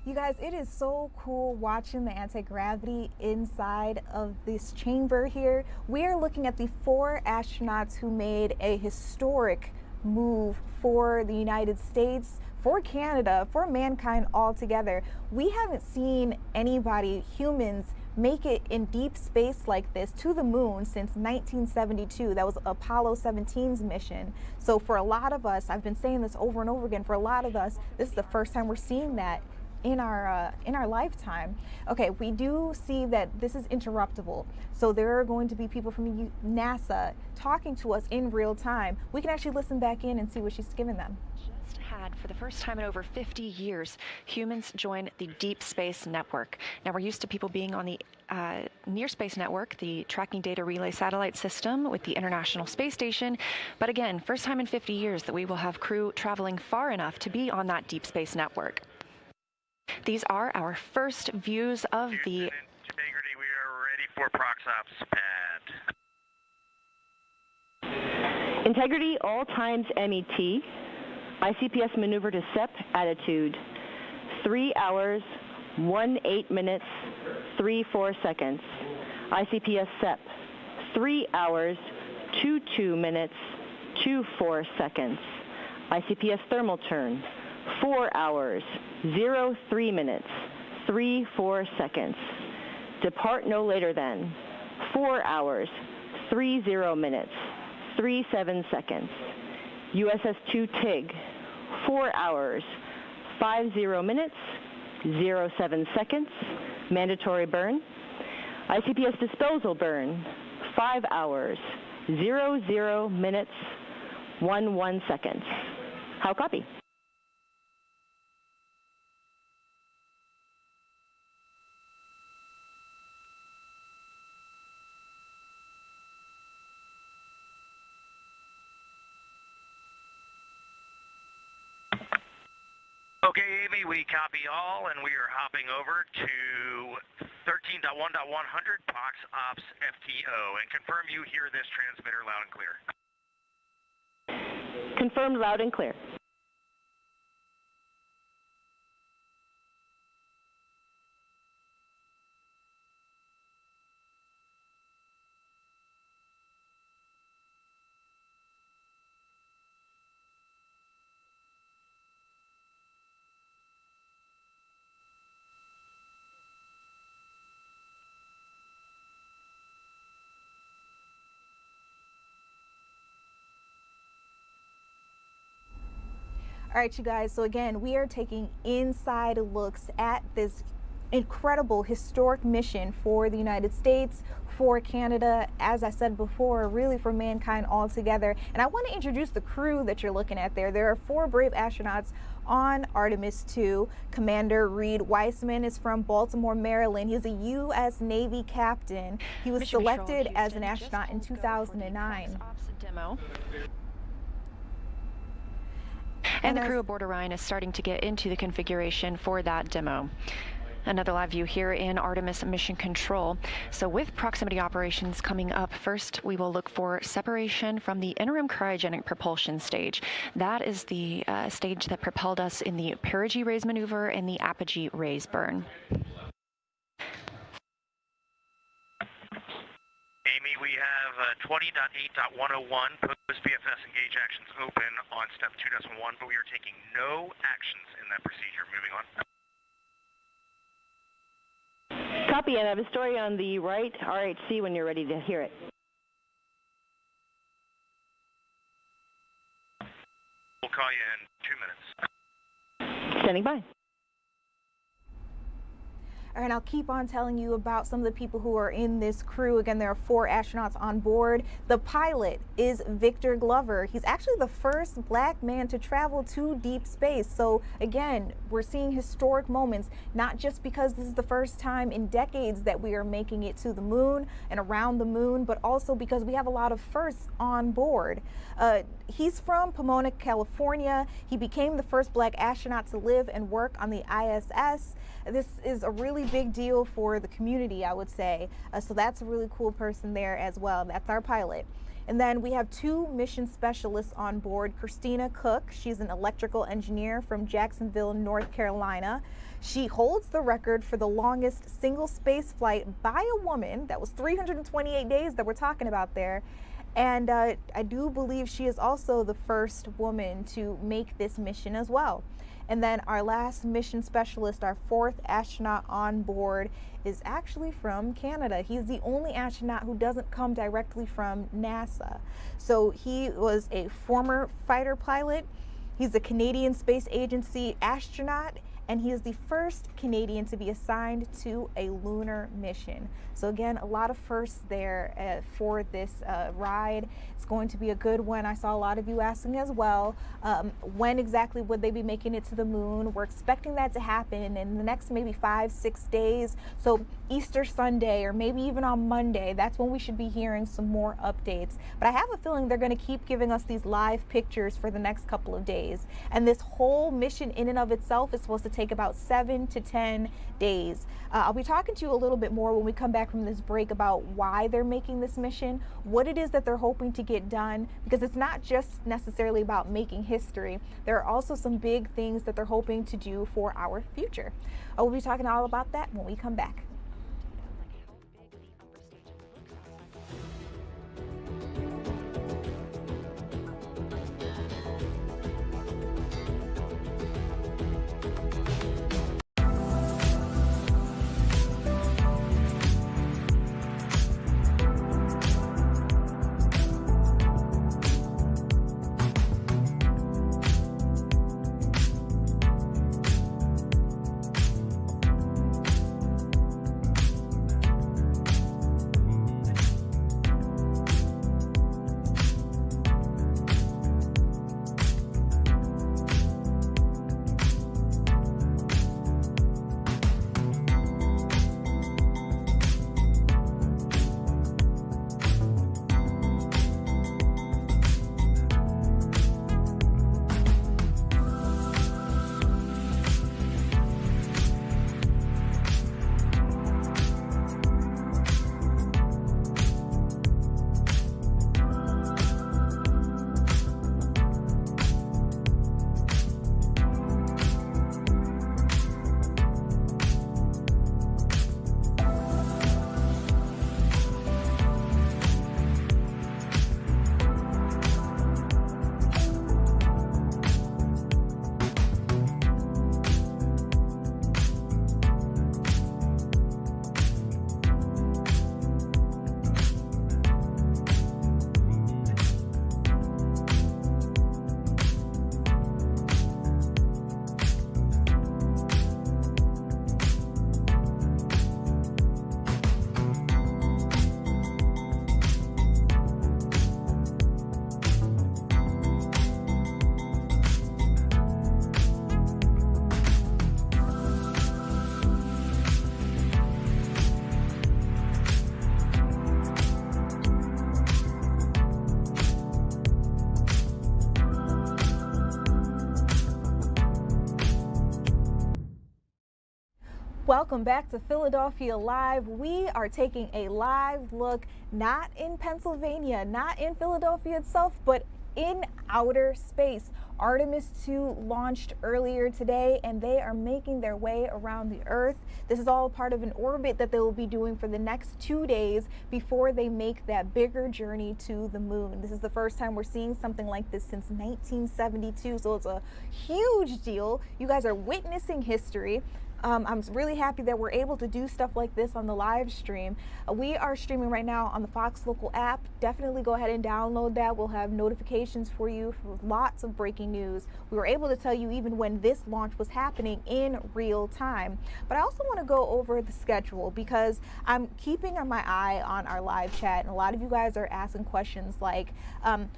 You guys, it is so cool watching the anti-gravity inside of this chamber here. We are looking at the 4 astronauts who made a historic move for the United States, for Canada, for mankind altogether. We haven't seen anybody, humans, make it in deep space like this to the moon since 1972. That was Apollo 17's mission. So for a lot of us, I've been saying this over and over again, for a lot of us, this is the first time we're seeing that in our lifetime. Okay, we do see that this is interruptible. So there are going to be people from NASA talking to us in real time. We can actually listen back in and see what she's given them. Had for the first time in over 50 years, humans join the Deep Space Network. Now, we're used to people being on the Near Space Network, the Tracking Data Relay Satellite System with the International Space Station. But again, first time in 50 years that we will have crew traveling far enough to be on that Deep Space Network. These are our first views of the... Integrity, we are ready for ProxOps pad. Integrity, all times MET. ICPS maneuver to SEP attitude. 3 hours, 18 minutes, 34 seconds. ICPS SEP. 3 hours, 22 minutes, 24 seconds. ICPS thermal turn. 4 hours, 03 minutes, 34 seconds. Depart no later than 4 hours, 30 minutes, 37 seconds. USS-2 TIG, 4 hours, 50 minutes, 07 seconds. Mandatory burn. ICPS disposal burn, 5 hours, 00 minutes, 11 seconds. How copy? Okay, Amy, we copy all, and we are hopping over to 13.1.100 ProxOps FTO, and confirm you hear this transmitter loud and clear. Confirmed loud and clear. All right, you guys, so again, we are taking inside looks at this incredible historic mission for the United States, for Canada, as I said before, really for mankind altogether. And I want to introduce the crew that you're looking at there. There are 4 brave astronauts on Artemis 2. Commander Reed Weissman is from Baltimore, Maryland. He's a U.S. Navy captain. He was selected as an astronaut in 2009. And the crew aboard Orion is starting to get into the configuration for that demo. Another live view here in Artemis Mission Control. So with proximity operations coming up, first we will look for separation from the interim cryogenic propulsion stage. That is the stage that propelled us in the perigee raise maneuver and the apogee raise burn. Amy, we have 20.8.101 post-PFS engage actions open on step 2.1, but we are taking no actions in that procedure. Moving on. Copy, and I have a story on the right RHC when you're ready to hear it. We'll call you in 2 minutes. Standing by. And I'll keep on telling you about some of the people who are in this crew. Again, there are 4 astronauts on board. The pilot is Victor Glover. He's actually the first black man to travel to deep space. So again, we're seeing historic moments, not just because this is the first time in decades that we are making it to the moon and around the moon, but also because we have a lot of firsts on board. He's from Pomona, California. He became the first black astronaut to live and work on the ISS. This is a really big deal for the community, I would say. So that's a really cool person there as well. That's our pilot. And then we have 2 mission specialists on board. Christina Cook, she's an electrical engineer from Jacksonville, North Carolina. She holds the record for the longest single space flight by a woman. That was 328 days that we're talking about there. And I do believe she is also the first woman to make this mission as well. And then our last mission specialist, our 4th astronaut on board, is actually from Canada. He's the only astronaut who doesn't come directly from NASA. So he was a former fighter pilot. He's a Canadian Space Agency astronaut, and he is the first Canadian to be assigned to a lunar mission. So again, a lot of firsts there for this ride. It's going to be a good one. I saw a lot of you asking as well, when exactly would they be making it to the moon? We're expecting that to happen in the next maybe 5-6 days. So Easter Sunday, or maybe even on Monday, that's when we should be hearing some more updates. But I have a feeling they're going to keep giving us these live pictures for the next couple of days. And this whole mission in and of itself is supposed to take about 7 to 10 days. I'll be talking to you a little bit more when we come back from this break about why they're making this mission, what it is that they're hoping to get done, because it's not just necessarily about making history. There are also some big things that they're hoping to do for our future. We'll be talking all about that when we come back. Welcome back to Philadelphia Live. We are taking a live look, not in Pennsylvania, not in Philadelphia itself, but in outer space. Artemis 2 launched earlier today, and they are making their way around the Earth. This is all part of an orbit that they will be doing for the next 2 days before they make that bigger journey to the moon. This is the first time we're seeing something like this since 1972, so it's a huge deal. You guys are witnessing history. I'm really happy that we're able to do stuff like this on the live stream. We are streaming right now on the Fox Local app. Definitely go ahead and download that. We'll have notifications for you for lots of breaking news. We were able to tell you even when this launch was happening in real time. But I also want to go over the schedule because I'm keeping my eye on our live chat, and a lot of you guys are asking questions like,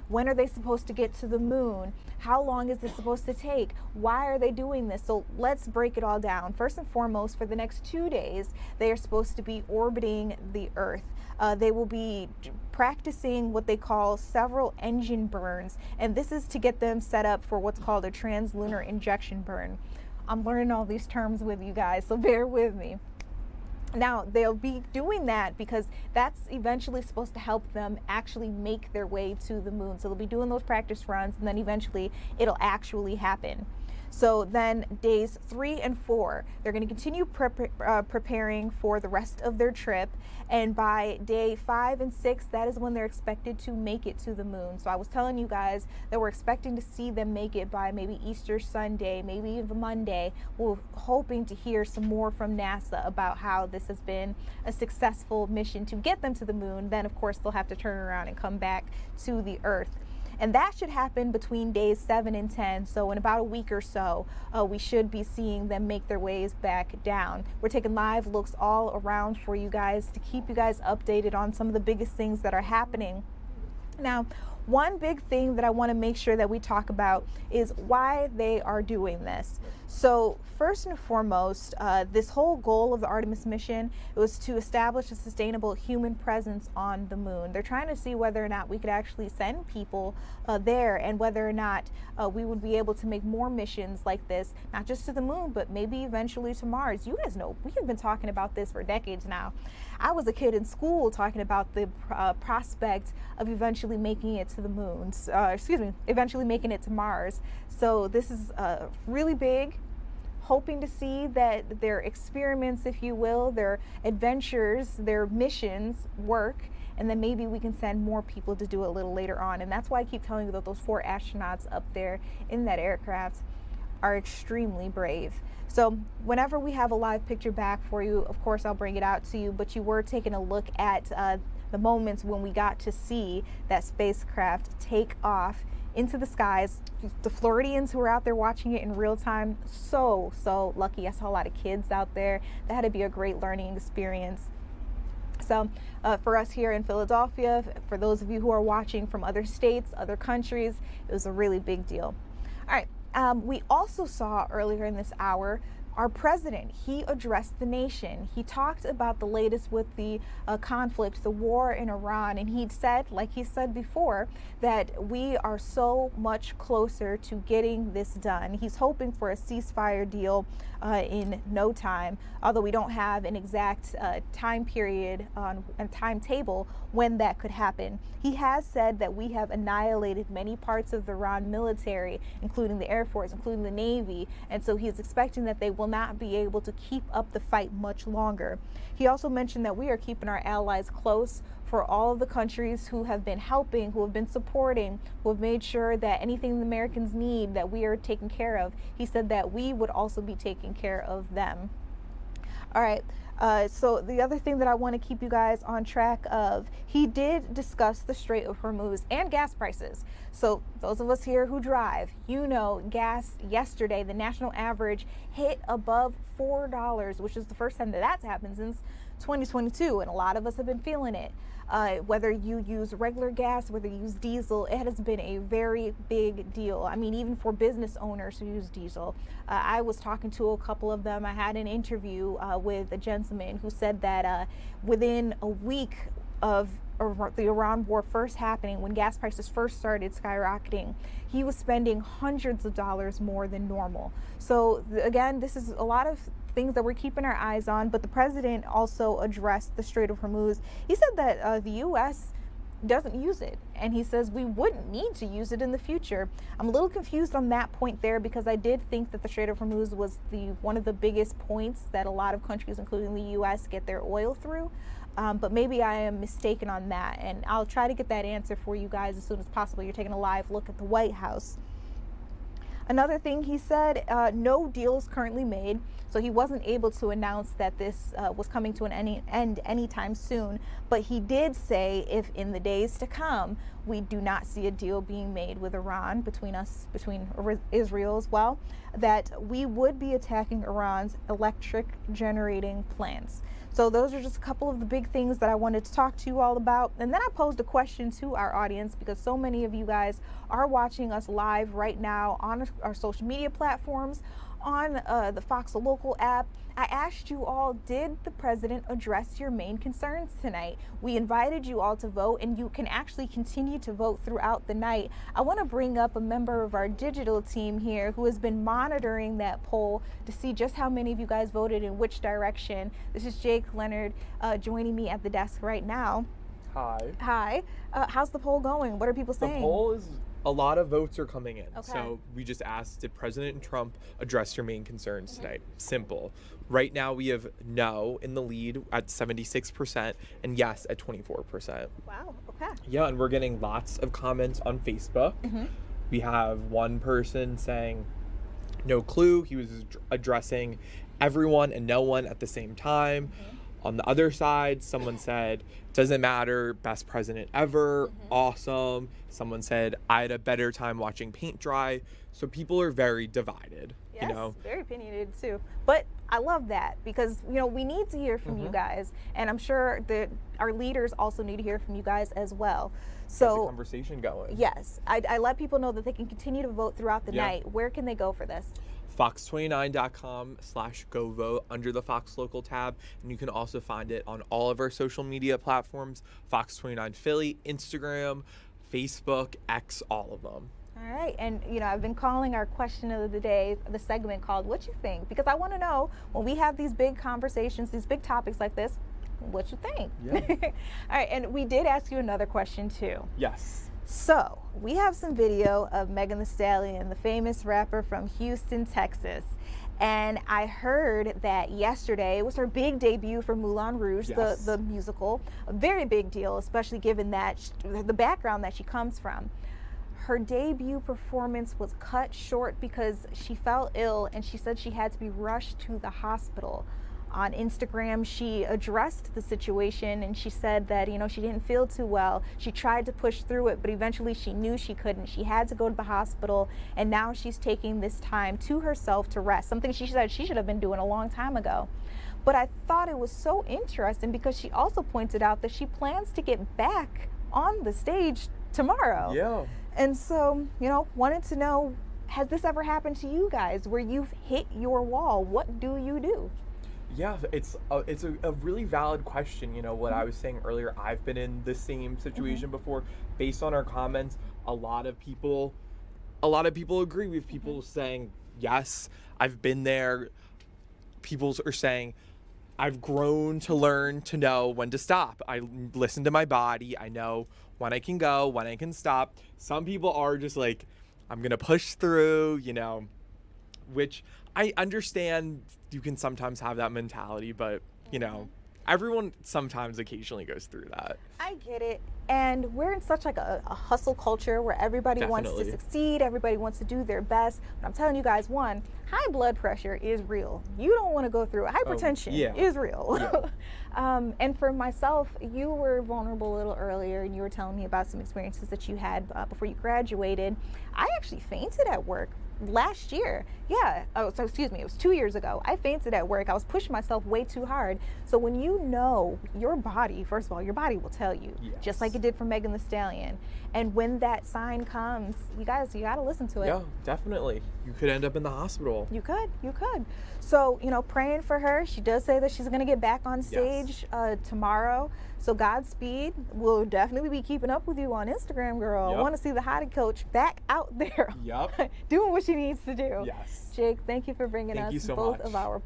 when are they supposed to get to the moon? How long is this supposed to take? Why are they doing this? So let's break it all down. First and foremost, for the next 2 days, they are supposed to be orbiting the Earth. They will be practicing what they call several engine burns, and this is to get them set up for what's called a translunar injection burn. I'm learning all these terms with you guys, so bear with me. Now, they'll be doing that because that's eventually supposed to help them actually make their way to the moon. So they'll be doing those practice runs, and then eventually it'll actually happen. So then days 3 and 4, they're going to continue preparing for the rest of their trip. And by day 5 and 6, that is when they're expected to make it to the moon. So I was telling you guys that we're expecting to see them make it by maybe Easter Sunday, maybe even Monday. We're hoping to hear some more from NASA about how this has been a successful mission to get them to the moon. Then, of course, they'll have to turn around and come back to the Earth. And that should happen between days 7 and 10. So in about a week or so, we should be seeing them make their ways back down. We're taking live looks all around for you guys to keep you guys updated on some of the biggest things that are happening. Now, one big thing that I want to make sure that we talk about is why they are doing this. So first and foremost, this whole goal of the Artemis mission was to establish a sustainable human presence on the moon. They're trying to see whether or not we could actually send people there, and whether or not we would be able to make more missions like this, not just to the moon, but maybe eventually to Mars. You guys know, we have been talking about this for decades now. I was a kid in school talking about the prospect of eventually making it to the moon, eventually making it to Mars. So this is really big. Hoping to see that their experiments, if you will, their adventures, their missions work, and then maybe we can send more people to do it a little later on. And that's why I keep telling you that those 4 astronauts up there in that aircraft are extremely brave. So whenever we have a live picture back for you, of course I'll bring it out to you, but you were taking a look at the moments when we got to see that spacecraft take off into the skies. The Floridians who were out there watching it in real time, so lucky. I saw a lot of kids out there. That had to be a great learning experience. So for us here in Philadelphia, for those of you who are watching from other states, other countries, it was a really big deal. All right, we also saw earlier in this hour our president, he addressed the nation. He talked about the latest with the conflict, the war in Iran, and he said, like he said before, that we are so much closer to getting this done. He's hoping for a ceasefire deal in no time, although we don't have an exact time period and timetable when that could happen. He has said that we have annihilated many parts of the Iran military, including the Air Force, including the Navy, and so he's expecting that they will not be able to keep up the fight much longer. He also mentioned that we are keeping our allies close. For all of the countries who have been helping, who have been supporting, who have made sure that anything the Americans need, that we are taking care of. He said that we would also be taking care of them. All right. So the other thing that I want to keep you guys on track of, he did discuss the Strait of Hormuz and gas prices. So those of us here who drive, you know, gas yesterday, the national average hit above $4, which is the first time that that's happened since 2022, and a lot of us have been feeling it. Whether you use regular gas, whether you use diesel, it has been a very big deal. I mean, even for business owners who use diesel. I was talking to a couple of them. I had an interview with a gentleman who said that within a week of the Iran war first happening, when gas prices first started skyrocketing, he was spending hundreds of dollars more than normal. So again, this is a lot of things that we're keeping our eyes on, but the president also addressed the Strait of Hormuz. He said that the U.S. doesn't use it, and he says we wouldn't need to use it in the future. I'm a little confused on that point there, because I did think that the Strait of Hormuz was one of the biggest points that a lot of countries, including the U.S., get their oil through. But maybe I am mistaken on that, and I'll try to get that answer for you guys as soon as possible. You're taking a live look at the White House. Another thing he said, no deal is currently made, so he wasn't able to announce that this was coming to an end anytime soon, but he did say if in the days to come we do not see a deal being made with Iran, between Israel as well, that we would be attacking Iran's electric generating plants. So those are just a couple of the big things that I wanted to talk to you all about. And then I posed a question to our audience, because so many of you guys are watching us live right now on our social media platforms, on the Fox Local app. I asked you all, did the president address your main concerns tonight? We invited you all to vote, and you can actually continue to vote throughout the night. I want to bring up a member of our digital team here who has been monitoring that poll to see just how many of you guys voted in which direction. This is Jake Leonard joining me at the desk right now. Hi. Hi. How's the poll going? What are people saying? The poll is, a lot of votes are coming in. Okay. So we just asked, did President Trump address your main concerns tonight? Simple. Right now we have no in the lead at 76% and yes at 24%. Wow, okay. Yeah, and we're getting lots of comments on Facebook. Mm-hmm. We have one person saying, no clue. He was addressing everyone and no one at the same time. On the other side, someone said, doesn't matter, best president ever, awesome. Someone said, I had a better time watching paint dry. So people are very divided, Yes, you know? very opinionated too. But I love that because, you know, we need to hear from you guys. And I'm sure that our leaders also need to hear from you guys as well. So Get the conversation going. Yes, I let people know that they can continue to vote throughout the night. Where can they go for this? Fox29.com/go vote under the Fox Local tab. And you can also find it on all of our social media platforms, Fox29 Philly, Instagram, Facebook, X, all of them. All right, and you know, I've been calling our question of the day, the segment called What You Think? Because I want to know, when we have these big conversations, these big topics like this, what you think? Yeah. All right, and we did ask you another question too. Yes. So we have some video of Megan Thee Stallion, the famous rapper from Houston, Texas. And I heard that yesterday it was her big debut for Moulin Rouge, the musical. A very big deal, especially given that the background that she comes from. Her debut performance was cut short because she fell ill and she said she had to be rushed to the hospital. On Instagram, she addressed the situation and she said that, you know, she didn't feel too well. She tried to push through it, but eventually she knew she couldn't. She had to go to the hospital, and now she's taking this time to herself to rest, something she said she should have been doing a long time ago. But I thought it was so interesting because she also pointed out that she plans to get back on the stage tomorrow. Yeah. And so, you know, wanted to know, has this ever happened to you guys where you've hit your wall? What do you do? Yeah, it's a really valid question. You know, what I was saying earlier, I've been in the same situation before. Based on our comments, a lot of people agree with people saying, yes, I've been there. People are saying, I've grown to learn to know when to stop. I listen to my body. I know when I can go, when I can stop. Some people are just like, I'm going to push through, you know, which I understand. You can sometimes have that mentality, but, you know, everyone sometimes occasionally goes through that. I get it. And we're in such like a hustle culture where everybody wants to succeed, everybody wants to do their best. But I'm telling you guys, one, high blood pressure is real. You don't want to go through it. Hypertension is real. Yeah. And for myself, you were vulnerable a little earlier and you were telling me about some experiences that you had before you graduated. I actually fainted at work last year. Yeah. Oh, so excuse me. It was 2 years ago. I fainted at work. I was pushing myself way too hard. So when you know your body, first of all, your body will tell you, just like it did for Megan Thee Stallion. And when that sign comes, you got to listen to it. Yeah, definitely. You could end up in the hospital. You could. So, you know, praying for her. She does say that she's going to get back on stage tomorrow. So Godspeed. We'll definitely be keeping up with you on Instagram, girl. I want to see the hottie coach back out there doing what she needs to do. Yes. Jake, thank you for bringing us both of our